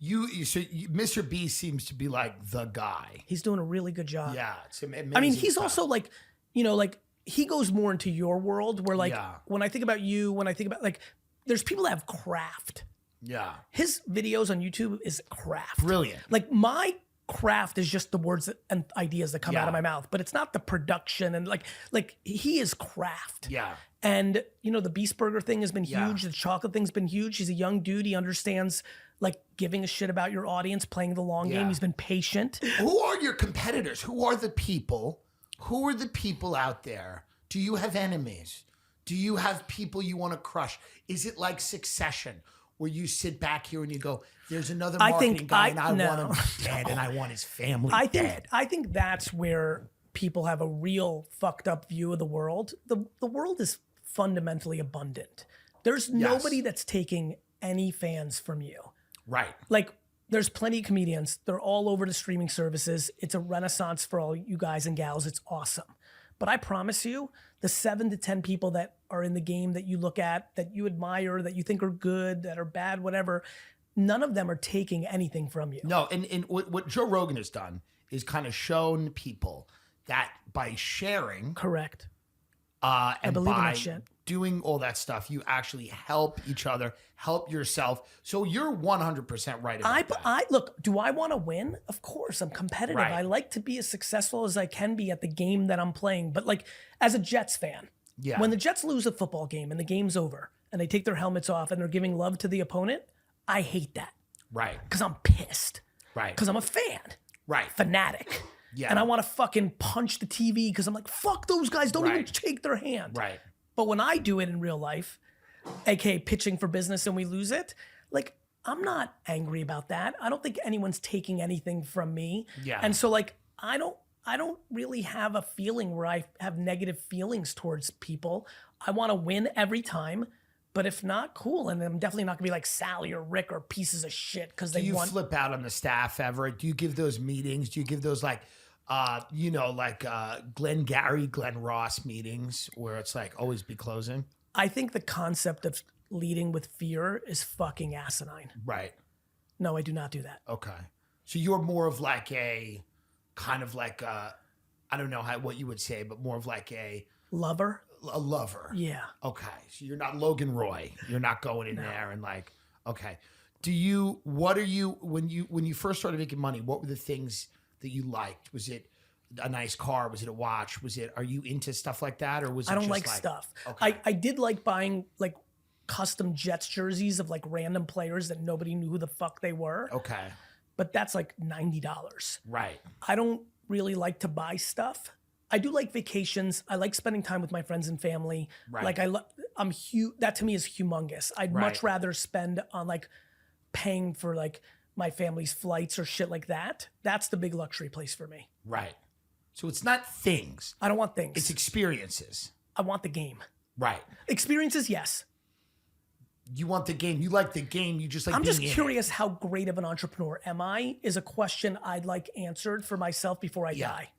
Mr. Beast seems to be like the guy. He's doing a really good job. Yeah, it's amazing. I mean, he's stuff. also like, you know, like he goes more into your world where like, when I think about you, when I think about like, there's people that have craft. Yeah. His videos on YouTube is craft. Brilliant. Like my craft is just the words and ideas that come out of my mouth, but it's not the production and like he is craft. Yeah. And you know, the Beast Burger thing has been huge. The chocolate thing's been huge. He's a young dude. He understands like giving a shit about your audience, playing the long game. He's been patient. Who are your competitors? Who are the people? Who are the people out there? Do you have enemies? Do you have people you want to crush? Is it like Succession, where you sit back here and you go, there's another marketing guy and I want him dead and I want his family dead. I think that's where people have a real fucked up view of the world. The world is fundamentally abundant. There's nobody that's taking any fans from you. Right. Like there's plenty of comedians. They're all over the streaming services. It's a renaissance for all you guys and gals. It's awesome. But I promise you, the 7 to 10 people that are in the game that you look at, that you admire, that you think are good, that are bad, whatever, none of them are taking anything from you. No, and what Joe Rogan has done is kind of shown people that by sharing, correct, and I believe in by that shit. doing all that stuff, you actually help each other, help yourself. So you're 100% right about that. Look, do I want to win? Of course, I'm competitive. Right. I like to be as successful as I can be at the game that I'm playing. But like as a Jets fan, when the Jets lose a football game and the game's over and they take their helmets off and they're giving love to the opponent, I hate that. Right. Because I'm pissed. Right. Because I'm a fan. Right. Fanatic. Yeah. And I want to fucking punch the TV because I'm like, fuck those guys. Don't even shake their hand. Right. But when I do it in real life, aka pitching for business and we lose it, like I'm not angry about that. I don't think anyone's taking anything from me. Yeah. And so like I don't really have a feeling where I have negative feelings towards people. I want to win every time. But if not, cool. And I'm definitely not gonna be like Sally or Rick or pieces of shit because they Do you won. flip out on the staff ever? Do you give those meetings? Do you give those like, Glenn Ross meetings where it's like always be closing? I think the concept of leading with fear is fucking asinine. Right. No, I do not do that. Okay. So you're more of like a kind of like I don't know what you would say, but more of like a lover. Yeah. Okay. So you're not Logan Roy. You're not going in there and like, okay. What are you, when you first started making money, what were the things that you liked? Was it a nice car? Was it a watch? Are you into stuff like that? Or was it I don't just like stuff. Okay. I did like buying like custom Jets jerseys of like random players that nobody knew who the fuck they were. Okay. But that's like $90. Right. I don't really like to buy stuff. I do like vacations. I like spending time with my friends and family. Right. Like that to me is humongous. I'd much rather spend on like paying for like my family's flights or shit like that. That's the big luxury place for me. Right. So it's not things. I don't want things. It's experiences. I want the game. Right. Experiences, yes. You want the game. You like the game. You just like I'm being just in curious how great of an entrepreneur am I is a question I'd like answered for myself before I die.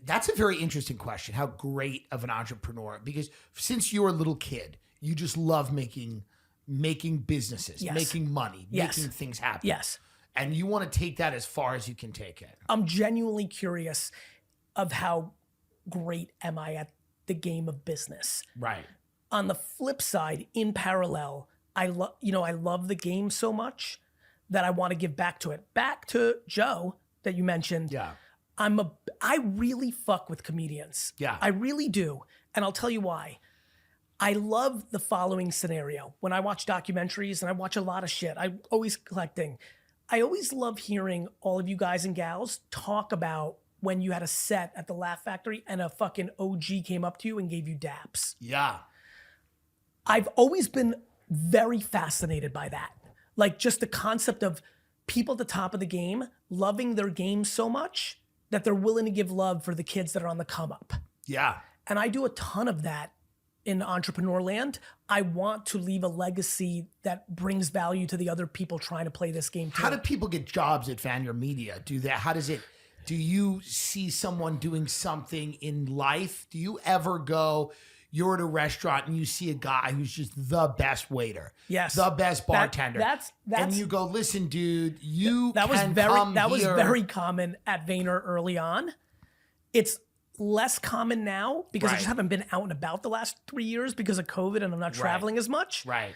That's a very interesting question. How great of an entrepreneur? Because since you were a little kid, you just love making businesses, making money, making things happen. Yes. And you want to take that as far as you can take it. I'm genuinely curious of how great am I at the game of business. Right. On the flip side, in parallel, I love the game so much that I want to give back to it. Back to Joe that you mentioned. Yeah. I really fuck with comedians. Yeah. I really do. And I'll tell you why. I love the following scenario. When I watch documentaries, and I watch a lot of shit, I'm always collecting. I always love hearing all of you guys and gals talk about when you had a set at the Laugh Factory and a fucking OG came up to you and gave you daps. Yeah. I've always been very fascinated by that. Like just the concept of people at the top of the game loving their game so much that they're willing to give love for the kids that are on the come up. Yeah. And I do a ton of that in entrepreneur land. I want to leave a legacy that brings value to the other people trying to play this game too. How do people get jobs at VaynerMedia? Do you see someone doing something in life? Do you ever go, you're at a restaurant and you see a guy who's just the best waiter, Yes. the best bartender, That's and you go, listen, dude, that was very common at Vayner early on. It's less common now because I just haven't been out and about the last 3 years because of COVID and I'm not traveling as much. Right.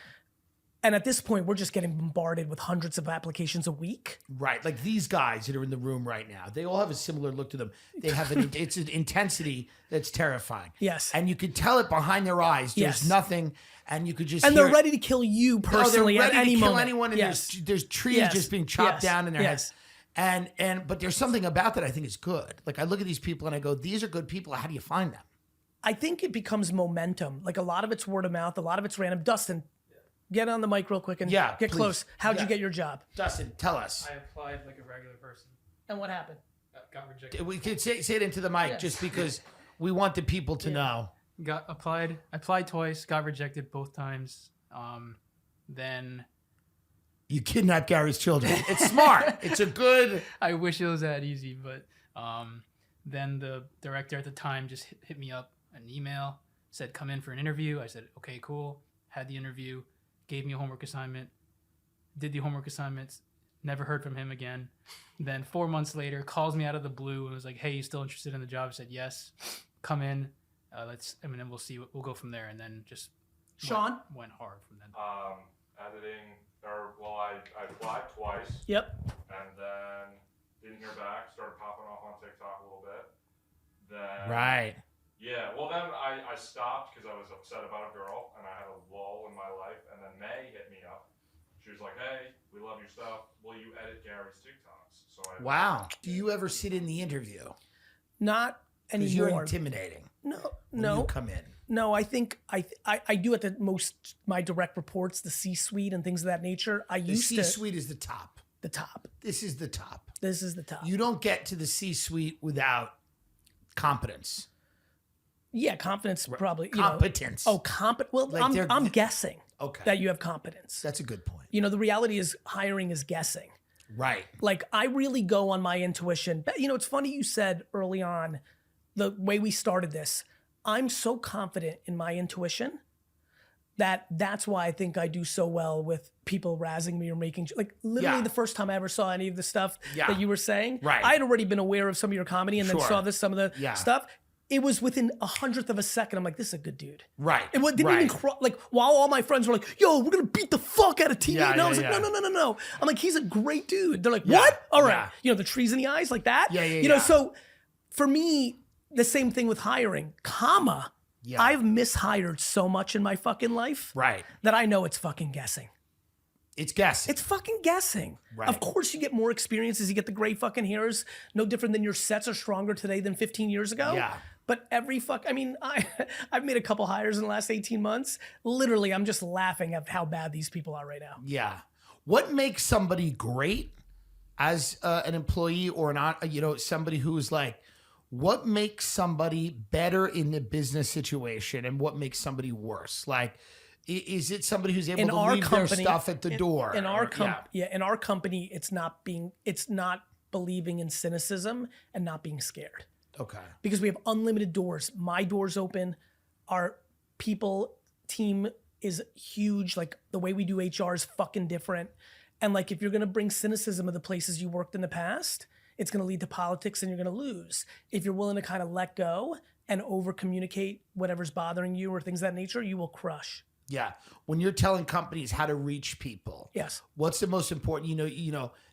And at this point, we're just getting bombarded with hundreds of applications a week. Right. Like these guys that are in the room right now, they all have a similar look to them. They have it's an intensity that's terrifying. Yes. And you could tell it behind their eyes. There's nothing. And you could just they're ready to kill you personally at any moment. Anyone, and there's trees just being chopped down in their heads. But there's something about that I think is good. Like I look at these people and I go, these are good people. How do you find them? I think it becomes momentum. Like a lot of it's word of mouth, a lot of it's random. Dustin, get on the mic real quick and get please. close. How'd you get your job? Dustin, tell us. I applied like a regular person. And what happened? Got rejected. We could say it into the mic just because we want the people to know. I applied twice, got rejected both times. Then You kidnapped Gary's children. It's smart. It's a good. I wish it was that easy, but then the director at the time just hit me up an email, said come in for an interview. I said okay, cool. Had the interview, gave me a homework assignment, did the homework assignments, never heard from him again. Then 4 months later, calls me out of the blue and was like, hey, you still interested in the job? I said yes. Come in. Then we'll see. We'll go from there. And then just Sean went hard from then. Editing, I applied twice. Yep. And then didn't hear back. Started popping off on TikTok a little bit. Then Right. Yeah. Well, then I stopped because I was upset about a girl and I had a lull in my life. And then May hit me up. She was like, "Hey, we love your stuff. Will you edit Gary's TikToks?" So Wow. Do you ever sit in the interview? Not anymore. You're intimidating. No. When you come in. No, I think I do at the most my direct reports, the C-suite and things of that nature. The C-suite is the top. The top. This is the top. This is the top. You don't get to the C-suite without competence. Yeah, confidence probably. Competence. Well, Like I'm guessing Okay. that you have competence. That's a good point. The reality is hiring is guessing. Right. Like I really go on my intuition. But it's funny you said early on, the way we started this, I'm so confident in my intuition that's why I think I do so well with people razzing me or making literally the first time I ever saw any of the stuff that you were saying. Right. I had already been aware of some of your comedy and then saw some of the stuff. It was within 100th of a second. I'm like, this is a good dude. Right. It didn't even while all my friends were like, yo, we're gonna beat the fuck out of TV. I was like, no. I'm like, he's a great dude. They're like, what? All right. The trees in the eyes like that. So for me, the same thing with hiring, I've mishired so much in my fucking life that I know it's fucking guessing. It's guessing. It's fucking guessing. Right. Of course you get more experiences. You get the great fucking hairs. No different than your sets are stronger today than 15 years ago. Yeah. But I've made a couple hires in the last 18 months. Literally, I'm just laughing at how bad these people are right now. Yeah. What makes somebody great as an employee or somebody who's like, what makes somebody better in the business situation and what makes somebody worse? Like, is it somebody who's able to leave their stuff at the door? In our company, it's not believing in cynicism and not being scared. Okay. Because we have unlimited doors. My door's open. Our team is huge. Like the way we do HR is fucking different. And like if you're gonna bring cynicism to the places you worked in the past, it's gonna lead to politics and you're gonna lose. If you're willing to kind of let go and over communicate whatever's bothering you or things of that nature, you will crush. Yeah. When you're telling companies how to reach people, Yes. what's the most important?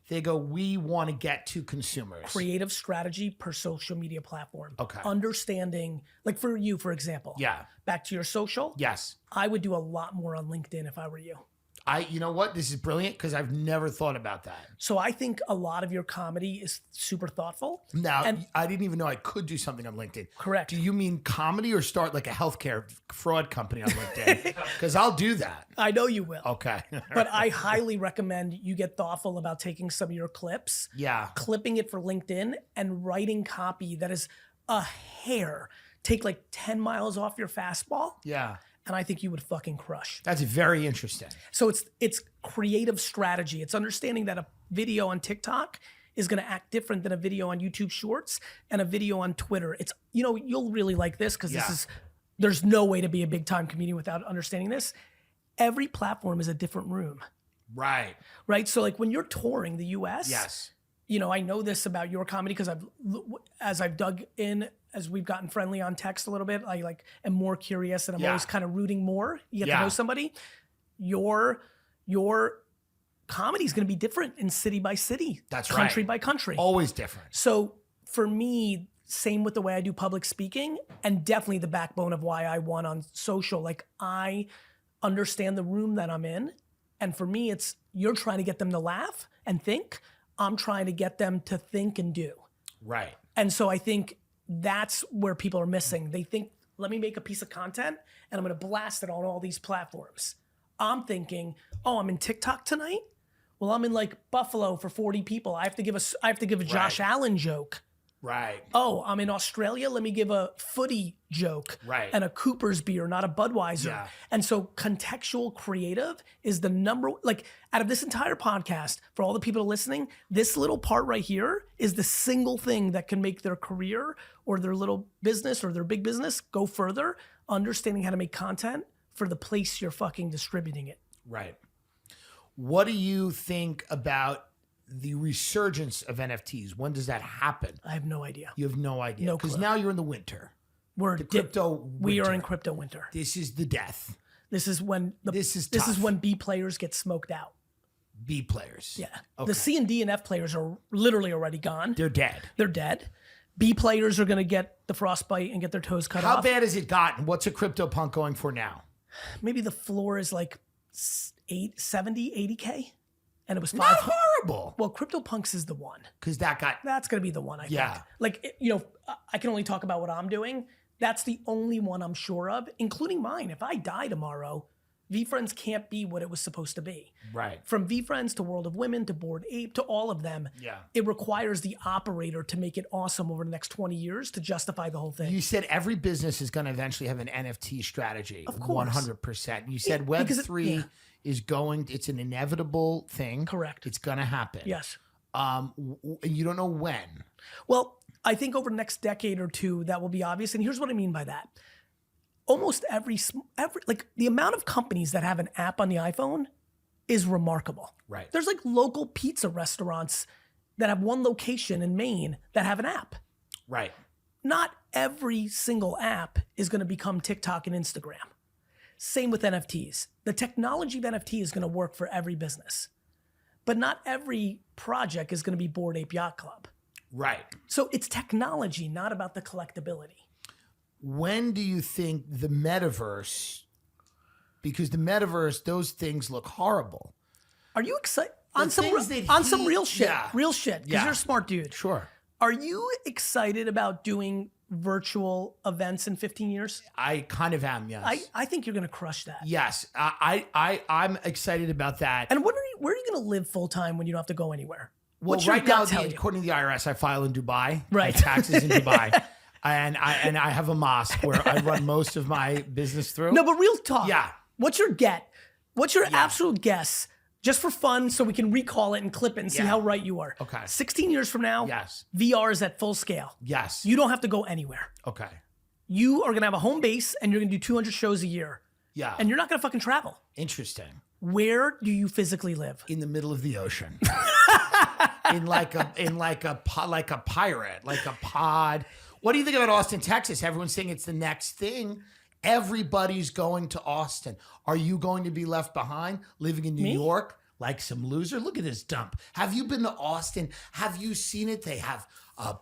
They go, we want to get to consumers. Creative strategy per social media platform. Okay. Understanding, like for you, for example. Yeah. Back to your social. Yes. I would do a lot more on LinkedIn if I were you. You know what? This is brilliant because I've never thought about that. So I think a lot of your comedy is super thoughtful. Now, And- I didn't even know I could do something on LinkedIn. Correct. Do you mean comedy or start like a healthcare fraud company on LinkedIn? Because I'll do that. I know you will. Okay. But I highly recommend you get thoughtful about taking some of your clips, Yeah. clipping it for LinkedIn, and writing copy that is a hair. Take like 10 miles off your fastball, Yeah. and I think you would fucking crush. That's very interesting. So it's creative strategy. It's understanding that a video on TikTok is going to act different than a video on YouTube Shorts and a video on Twitter. It's, you'll really like this because Yeah. there's no way to be a big time comedian without understanding this. Every platform is a different room, Right. right? So like when you're touring the US, Yes. I know this about your comedy because as I've dug in, as we've gotten friendly on text a little bit, I am more curious and I'm Yeah. always kind of rooting more. You get Yeah. to know somebody. Your comedy is going to be different in city by city. That's country right. by country. Always different. So for me, same with the way I do public speaking, and definitely the backbone of why I won on social. Like I understand the room that I'm in. And for me, it's you're trying to get them to laugh and think. I'm trying to get them to think and do. Right. And so I think that's where people are missing. They think, let me make a piece of content and I'm going to blast it on all these platforms. I'm thinking, oh, I'm in TikTok tonight. Well, I'm in like Buffalo for 40 people. I have to give a Josh Allen joke. Right. Oh, I'm in Australia. Let me give a footy joke. Right. And a Cooper's beer, not a Budweiser. Yeah. And so contextual creative is the out of this entire podcast, for all the people listening, this little part right here is the single thing that can make their career or their little business or their big business go further, understanding how to make content for the place you're fucking distributing it. Right. What do you think about the resurgence of NFTs? When does that happen? I have no idea. You have no idea. No Because clue. now you're in the winter. We're The crypto we are winter. in crypto winter. This is the death. This is when This is this tough. is when B players get smoked out. B players. Yeah. Okay. The C and D and F players are literally already gone. They're dead. They're dead. B players are going to get the frostbite and get their toes cut How off. bad has it gotten? What's a CryptoPunk going for now? Maybe the floor is like 70, 80K. And it was Not 500. horrible. Well, CryptoPunks is the one. Because that got That's going to be the one, I Yeah. think. Like, I can only talk about what I'm doing. That's the only one I'm sure of, including mine. If I die tomorrow, VeeFriends can't be what it was supposed to be. right. From VeeFriends to World of Women to Bored Ape to all of them, Yeah. it requires the operator to make it awesome over the next 20 years to justify the whole thing. You said every business is going to eventually have an NFT strategy. Of course. 100%. You said because Web3 is going, it's an inevitable thing. Correct. It's going to happen. Yes. You don't know when. Well, I think over the next decade or two, that will be obvious. And here's what I mean by that. Almost every like the amount of companies that have an app on the iPhone is remarkable. Right. There's like local pizza restaurants that have one location in Maine that have an app. Right. Not every single app is going to become TikTok and Instagram. Same with NFTs. The technology of NFT is going to work for every business, but not every project is going to be Bored Ape Yacht Club. Right. So it's technology, not about the collectability. When do you think the metaverse, because the metaverse, those things look horrible. Are you excited The on some things that on some he- real shit? yeah. Real shit, because Yeah. you're a smart dude. Sure. Are you excited about doing virtual events in 15 years? I kind of am, yes. I think you're going to crush that. Yes. I'm excited about that. And where are you going to live full time when you don't have to go anywhere? Well, What's your right now, gut tell you? according to the IRS, I file in Dubai. Right. My taxes in Dubai. And I have a mosque where I run most of my business through. No, but real talk. Yeah. What's your get? What's your absolute guess? Just for fun, so we can recall it and clip it and see Yeah. how right you are. Okay. 16 years from now, Yes. VR is at full scale. Yes. You don't have to go anywhere. Okay. You are going to have a home base and you're going to do 200 shows a year. Yeah. And you're not going to fucking travel. Interesting. Where do you physically live? In the middle of the ocean. in like a pirate, like a pod. What do you think about Austin, Texas? Everyone's saying it's the next thing. Everybody's going to Austin. Are you going to be left behind living in New Me? York like some loser? Look at this dump. Have you been to Austin? Have you seen it? They have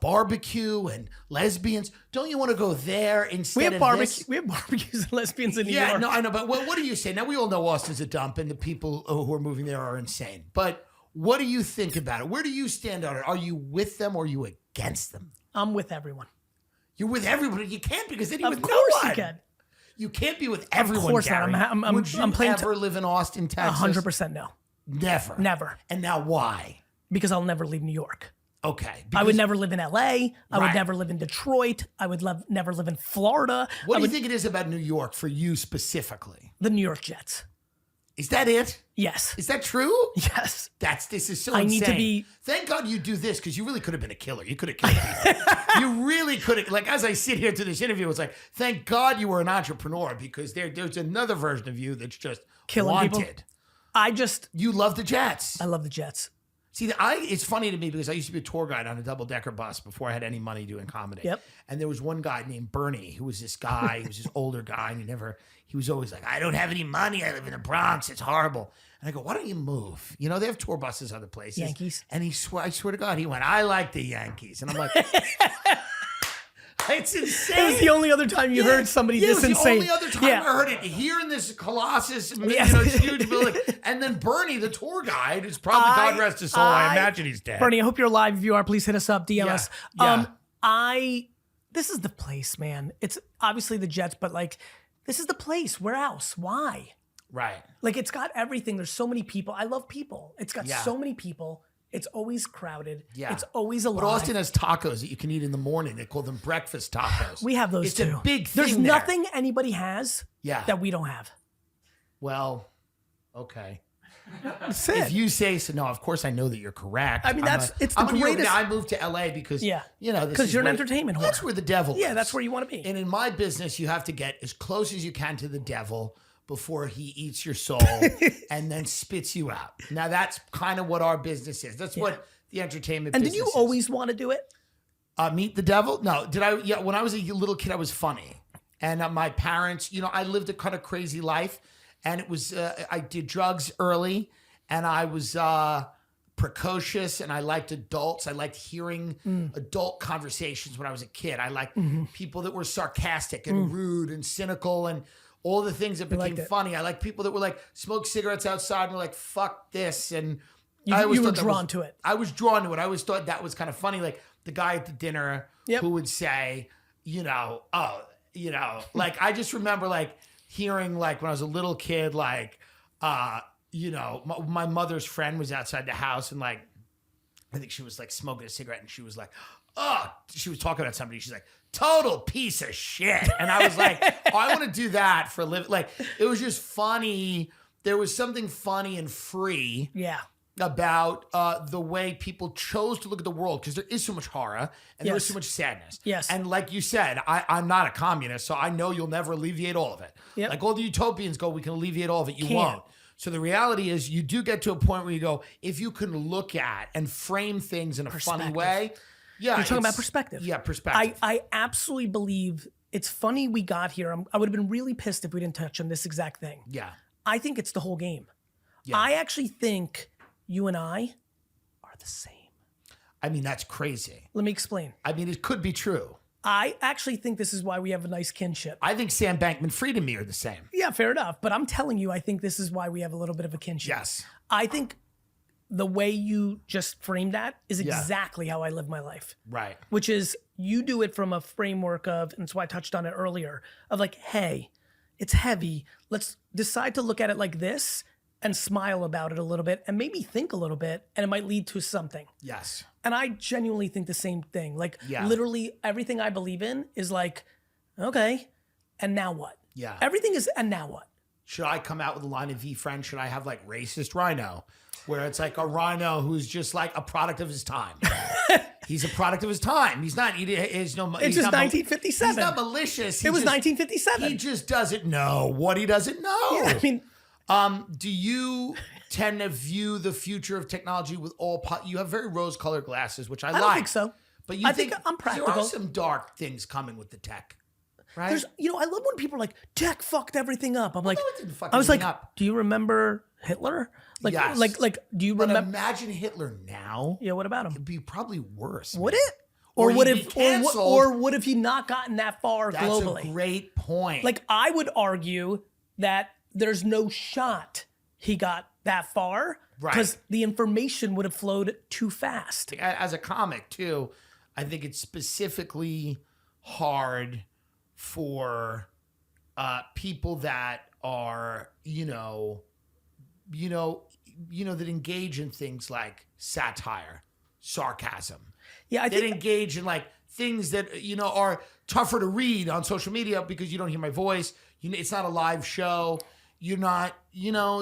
barbecue and lesbians. Don't you want to go there instead We have of barbecue. this? We have barbecues and lesbians in New Yeah, York. no, I know. But what do you say? Now, we all know Austin's a dump and the people who are moving there are insane. But what do you think about it? Where do you stand on it? Are you with them or are you against them? I'm with everyone. You're with everybody. You can't because then you're Of with course no one. you can. You can't be with everyone, course not. Gary. I'm Would you playing ever live in Austin, Texas? 100% no. Never. Never. And now why? Because I'll never leave New York. Okay. I would never live in LA. I would Right. never live in Detroit. I would never live in Florida. What I do you would, think it is about New York for you specifically? the New York Jets. Is that it? Yes. Is that true? Yes. This is so I insane. need to be- Thank God you do this because you really could have been a killer. You could have killed people. You really could have. Like, as I sit here to this interview, it's like, thank God you were an entrepreneur because there's another version of you that's just Killing wanted. people. You love the Jets. I love the Jets. See, it's funny to me because I used to be a tour guide on a double-decker bus before I had any money doing comedy. Yep. And there was one guy named Bernie who was this guy. He was this older guy, and he was always like, I don't have any money. I live in the Bronx. It's horrible. And I go, why don't you move? You know, they have tour buses other places. Yankees. And I swear to God, he went, I like the Yankees. And I'm like, it's insane. It was the only other time you heard somebody Yeah, this it was insane. the only other time I heard it. Here in this Colossus, Yeah. huge building. And then Bernie, the tour guide, is probably, God rest his soul, I imagine he's dead. Bernie, I hope you're alive. If you are, please hit us up, DM us. Yeah. This is the place, man. It's obviously the Jets, but like, this is the place. Where else? Why? Right. Like, it's got everything. There's so many people. I love people. It's got Yeah. so many people. It's always crowded. Yeah. It's always alive. But Austin has tacos that you can eat in the morning. They call them breakfast tacos. We have those it's too. a big thing There's there. nothing anybody has Yeah. that we don't have. Well, okay. That's If it. you say so, no, of course I know that you're correct. I mean, it's the I'm a New York greatest- guy. I moved to LA because, Yeah. you know, this 'Cause is you're an where- entertainment whore. That's where the devil Yeah, lives. that's where you want to be. And in my business, you have to get as close as you can to the devil before he eats your soul and then spits you out. Now, that's kind of what our business is. That's what the entertainment And business did you is. always want to do it? Meet the devil? No. Did I? Yeah. When I was a little kid, I was funny. And my parents, you know, I lived a kind of crazy life. And it was, I did drugs early. And I was precocious. And I liked adults. I liked hearing adult conversations when I was a kid. I liked people that were sarcastic and rude and cynical and all the things that became liked it. funny. I liked people that were like, smoke cigarettes outside and were like, fuck this. And You, I always you were thought that drawn was- to it. I was drawn to it. I always thought that was kind of funny. Like the guy at the dinner Yep. who would say, you know, like I just remember like hearing like when I was a little kid, like, you know, my mother's friend was outside the house and like, I think she was like smoking a cigarette and she was like, oh, she was talking about somebody. She's like, total piece of shit. And I was like, oh, I want to do that for a living. Like, it was just funny. There was something funny and free Yeah. about the way people chose to look at the world because there is so much horror and there is Yes. so much sadness. Yes. And like you said, I'm not a communist, so I know you'll never alleviate all of it. Yep. Like all the utopians go, we can alleviate all of it. You Can't. won't. So the reality is you do get to a point where you go, if you can look at and frame things in a funny Perspective. way. Yeah. You're talking about it's- perspective. Yeah, perspective. I absolutely believe it's funny we got here. I would have been really pissed if we didn't touch on this exact thing. yeah. I think it's the whole game. Yeah. I actually think you and I are the same. I mean, that's crazy. Let me explain. I mean, it could be true. I actually think this is why we have a nice kinship. I think Sam Bankman-Fried and me are the same. Yeah, fair enough. But I'm telling you, I think this is why we have a little bit of a kinship. Yes. I think the way you just framed that is Yeah. exactly how I live my life, Right. which is you do it from a framework of, and that's why I touched on it earlier, of like, hey, it's heavy. Let's decide to look at it like this and smile about it a little bit and maybe think a little bit, and it might lead to something. Yes. And I genuinely think the same thing. Like, Yeah. literally everything I believe in is like, okay, and now what? Yeah. Everything is, and now what? Should I come out with a line of VeeFriends? Should I have like racist rhino, where it's like a rhino who's just like a product of his time? He's a product of his time. He's not. He is no. It's just 1957. He's not malicious. It was just, 1957. He just doesn't know what he doesn't know. Yeah, I mean, Do you tend to view the future of technology with all? You have very rose-colored glasses, which I like. don't think so. But you I think I'm there practical. are some dark things coming with the tech. Right? There's, I love when people are like, tech fucked everything up. I'm like, No, it didn't fuck I was like, anything up. do you remember Hitler? Like, Yes. like, do you But remember? imagine Hitler now. Yeah, what about him? It'd be probably worse. Would man. it? Or Or would he'd have, be canceled. or would have he not gotten that far That's globally? a great point. Like, I would argue that there's no shot he got that far Right. because the information would have flowed too fast. As a comic too, I think it's specifically hard for people that are, that engage in things like satire, sarcasm. Yeah, I That think engage in like things that are tougher to read on social media because you don't hear my voice. It's not a live show. You're not,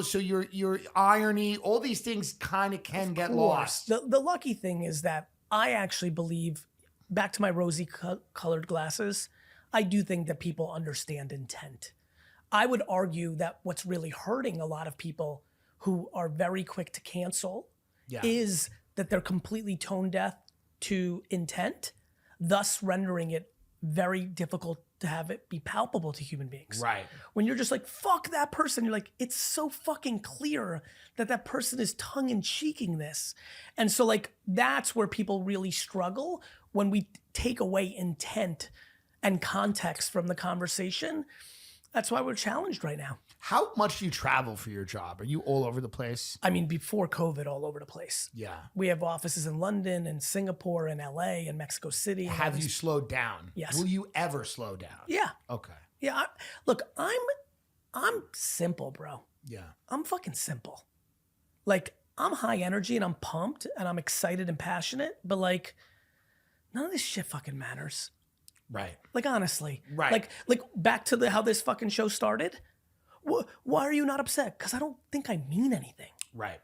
so your irony, all these things kind of can get lost. The lucky thing is that I actually believe, back to my rosy colored glasses, I do think that people understand intent. I would argue that what's really hurting a lot of people who are very quick to cancel Yeah. is that they're completely tone deaf to intent, thus rendering it very difficult to have it be palpable to human beings. Right. When you're just like, fuck that person, you're like, it's so fucking clear that that person is tongue-in-cheeking this. And so like, that's where people really struggle when we take away intent and context from the conversation. That's why we're challenged right now. How much do you travel for your job? Are you all over the place? I mean, before COVID, all over the place. Yeah. We have offices in London and Singapore and LA and Mexico City. and all Have these- you slowed down? Yes. Will you ever slow down? Yeah. Okay. Yeah. Look, I'm simple, bro. Yeah. I'm fucking simple. Like, I'm high energy and I'm pumped and I'm excited and passionate, but like, none of this shit fucking matters. Right. Like, honestly. Right. Like back to how this fucking show started. Why are you not upset? Because I don't think I mean anything. Right.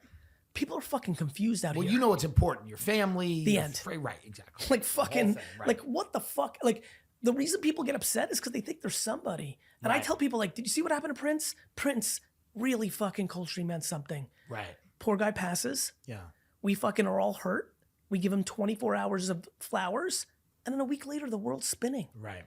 People are fucking confused out Well, here. you know what's important. Your family. The your end. Right. Exactly. Like fucking, thing, right. like what the fuck? Like the reason people get upset is because they think they're somebody. And I Right. tell people like, did you see what happened to Prince? Prince really fucking culturally meant something. Right. Poor guy passes. Yeah. We fucking are all hurt. We give him 24 hours of flowers. And then a week later, the world's spinning. Right.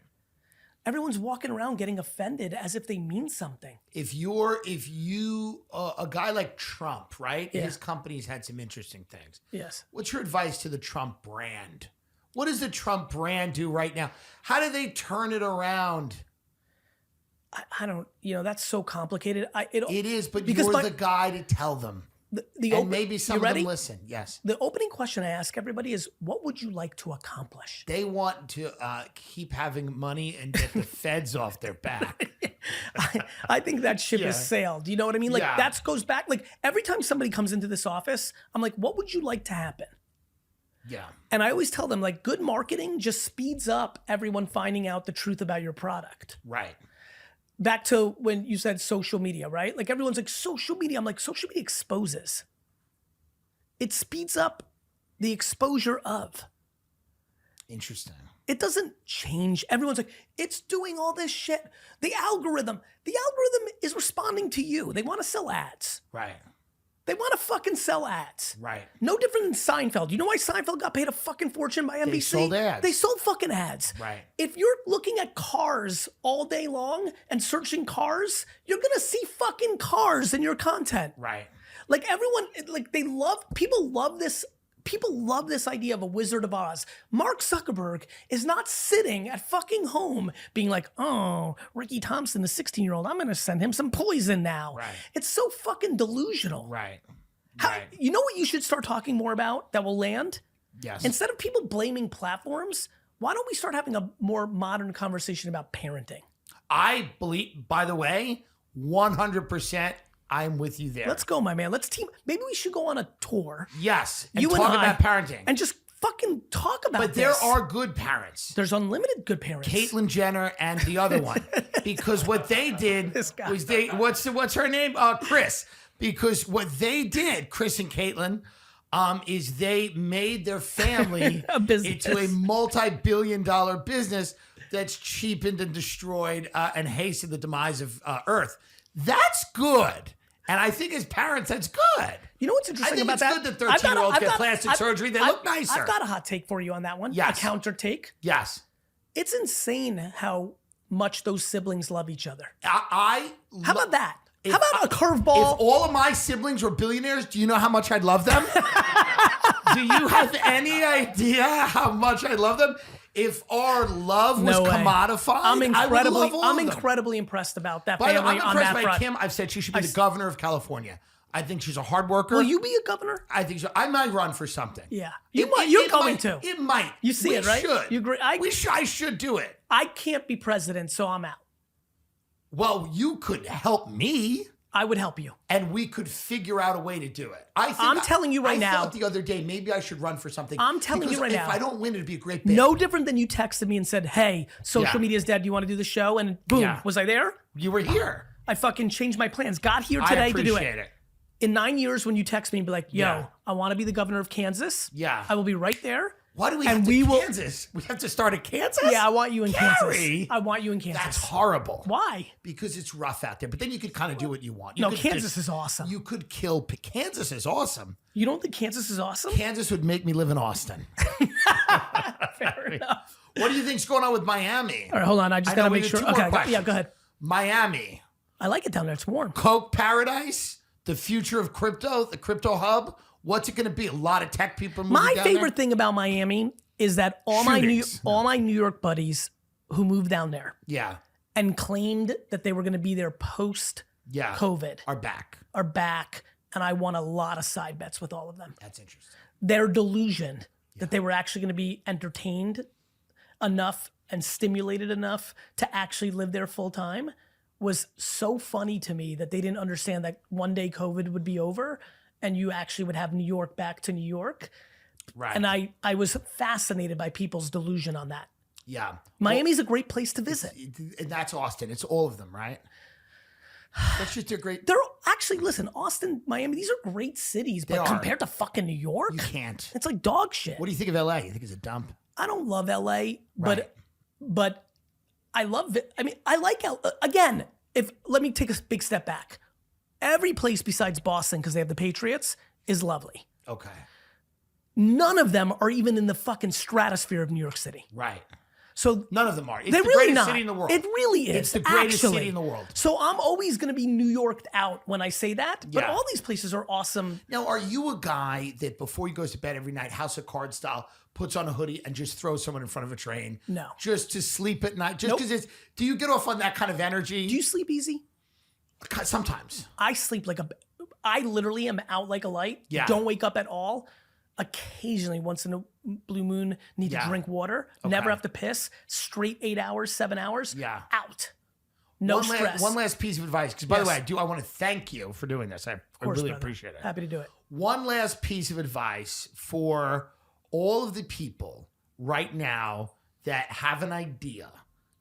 Everyone's walking around getting offended as if they mean something. If you, a guy like Trump, right? Yeah. His company's had some interesting things. Yes. What's your advice to the Trump brand? What does the Trump brand do right now? How do they turn it around? I don't, that's so complicated. It is, but because you're my- the guy to tell them. And maybe some you of ready? them listen. Yes. The opening question I ask everybody is, what would you like to accomplish? They want to keep having money and get the feds off their back. I think that ship has Yeah. sailed. You know what I mean? Like Yeah. that goes back. Like every time somebody comes into this office, I'm like, what would you like to happen? Yeah. And I always tell them like, good marketing just speeds up everyone finding out the truth about your product. Right. Back to when you said social media, right? Like everyone's like, social media. I'm like, social media exposes. It speeds up the exposure of. Interesting. It doesn't change. Everyone's like, it's doing all this shit. The algorithm is responding to you. They want to sell ads. Right. They want to fucking sell ads. Right. No different than Seinfeld. You know why Seinfeld got paid a fucking fortune by NBC? They sold ads. They sold fucking ads. Right. If you're looking at cars all day long and searching cars, you're going to see fucking cars in your content. Right. Like everyone, like people love this idea of a Wizard of Oz. Mark Zuckerberg is not sitting at fucking home being like, oh, Ricky Thompson, the 16-year-old, I'm going to send him some poison now. Right. It's so fucking delusional. Right. How, you know what you should start talking more about that will land? Yes. Instead of people blaming platforms, why don't we start having a more modern conversation about parenting? I believe, by the way, 100%, I'm with you there. Let's go, my man. Let's team. Maybe we should go on a tour. Yes. And You and talk I, about parenting. And just fucking talk about But this. there are good parents. There's unlimited good parents. Caitlyn Jenner and the other one. Because what they did This guy. was what's her name? Chris. Because what they did, Chris and Caitlyn, is they made their family A business. into a multi-billion-dollar business that's cheapened and destroyed and hastened the demise of Earth. That's good. And I think as parents, that's good. You know what's I interesting think about it's that? good that 13-year-olds get plastic surgery. They look nicer. I've got a hot take for you on that one. Yes. A counter take. Yes. It's insane how much those siblings love each other. How How about that? How about a curveball? If all of my siblings were billionaires, do you know how much I'd love them? Do you have any idea how much I love them? If our love was No way. commodified, I'm I'm incredibly impressed about that But family I'm on impressed that by front. Kim. I've said she should be the governor of California. I think she's a hard worker. Will you be a governor? I think so. I might run for something. Yeah. It- You're it going might- to. It might. You see We it, right? Should. You agree? I should do it. I can't be president, so I'm out. Well, you could help me, I would help you. and we could figure out a way to do it. I'm telling you right now- I thought the other day maybe I should run for something. I'm telling you because right if now. I don't win, it'd be a great bit. No different than you texted me and said, hey, social Yeah. media's dead. Do you want to do the show? And boom, Yeah. was I there? You were here. I fucking changed my plans. Got here I today to do appreciate it. it. In 9 years, when you text me and be like, yo, Yeah. I want to be the governor of Kansas. Yeah. I will be right there. Why do we And have to we will- Kansas? We have to start at Kansas? Yeah, I want you in Kansas. Gary! I want you in Kansas. That's horrible. Why? Because it's rough out there. But then you could kind of do what you want. You No, could Kansas is awesome. You could kill. Kansas is awesome. You don't think Kansas is awesome? Kansas would make me live in Austin. Fair enough. What do you think's going on with Miami? All right, hold on. I just I got to know, we make did sure. two more Okay, yeah, questions. go ahead. Miami, I like it down there. It's warm. Coke Paradise, the future of crypto, the crypto hub. What's it going to be? A lot of tech people moving My down favorite there? thing about Miami is that all my Shootings. New York buddies who moved down there Yeah, and claimed that they were going to be there post yeah. COVID Are back. are back, and I won a lot of side bets with all of them. That's interesting. Their delusion that they were actually going to be entertained enough and stimulated enough to actually live there full time was so funny to me that they didn't understand that one day COVID would be over and you actually would have New York back to New York. Right. And I was fascinated by people's delusion on that. yeah. Miami's a great place to visit. And that's Austin. It's all of them, right? That's just a great. They're actually, listen, Austin, Miami, these are great cities, but They are. compared to fucking New York, You can't. it's like dog shit. What do you think of LA? You think it's a dump? I don't love LA, Right. but I love it. I mean, I like again. Let me take a big step back. Every place besides Boston, because they have the Patriots, is lovely. Okay. None of them are even in the fucking stratosphere of New York City. Right. So None of them are. It's they're the really greatest not. city in the world. It really is. It's the greatest actually. city in the world. So I'm always going to be New Yorked out when I say that. But Yeah. all these places are awesome. Now, are you a guy that before he goes to bed every night, House of Cards style, puts on a hoodie and just throws someone in front of a train? No. Just to sleep at night? Just Nope. because it's. Do you get off on that kind of energy? Do you sleep easy? Sometimes. I sleep like I literally am out like a light. Yeah. Don't wake up at all. Occasionally, once in a blue moon, need Yeah. to drink water. Okay. Never have to piss. Straight 8 hours, 7 hours. Yeah. Out. No stress. One last piece of advice, because by the Yes. way, I want to thank you for doing this. I Of course, really brother. appreciate it. Happy to do it. One last piece of advice for all of the people right now that have an idea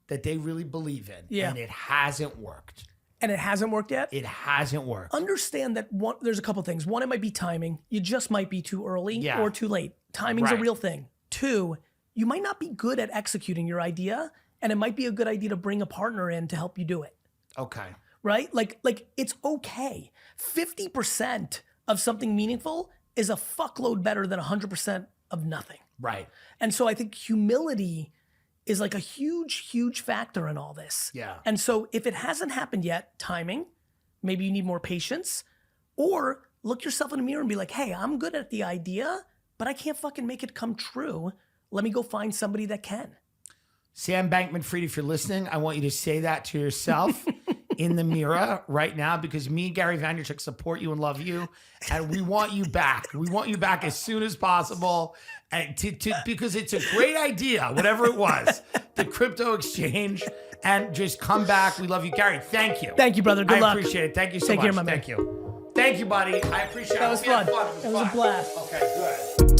that they really believe in, Yeah. and it hasn't worked. And it hasn't worked yet. It hasn't worked. Understand that there's a couple things. One, it might be timing. You just might be too early Yeah. or too late. Timing's a Right. real thing. Two, you might not be good at executing your idea, and it might be a good idea to bring a partner in to help you do it. Okay. Right? Like it's okay. 50% of something meaningful is a fuckload better than 100% of nothing. Right. And so I think humility is like a huge, huge factor in all this. Yeah. And so if it hasn't happened yet, timing, maybe you need more patience, or look yourself in the mirror and be like, hey, I'm good at the idea, but I can't fucking make it come true. Let me go find somebody that can. Sam Bankman-Fried, if you're listening, I want you to say that to yourself in the mirror right now, because me and Gary Vaynerchuk support you and love you, and we want you back. We want you back as soon as possible, and because it's a great idea, whatever it was, the crypto exchange, and just come back. We love you, Gary. Thank you. Thank you, brother. Good luck. I appreciate it. Thank you so Take much. care, my man. Thank you. Thank you, buddy. I appreciate it. That was We had fun. It That was a blast. Okay, good.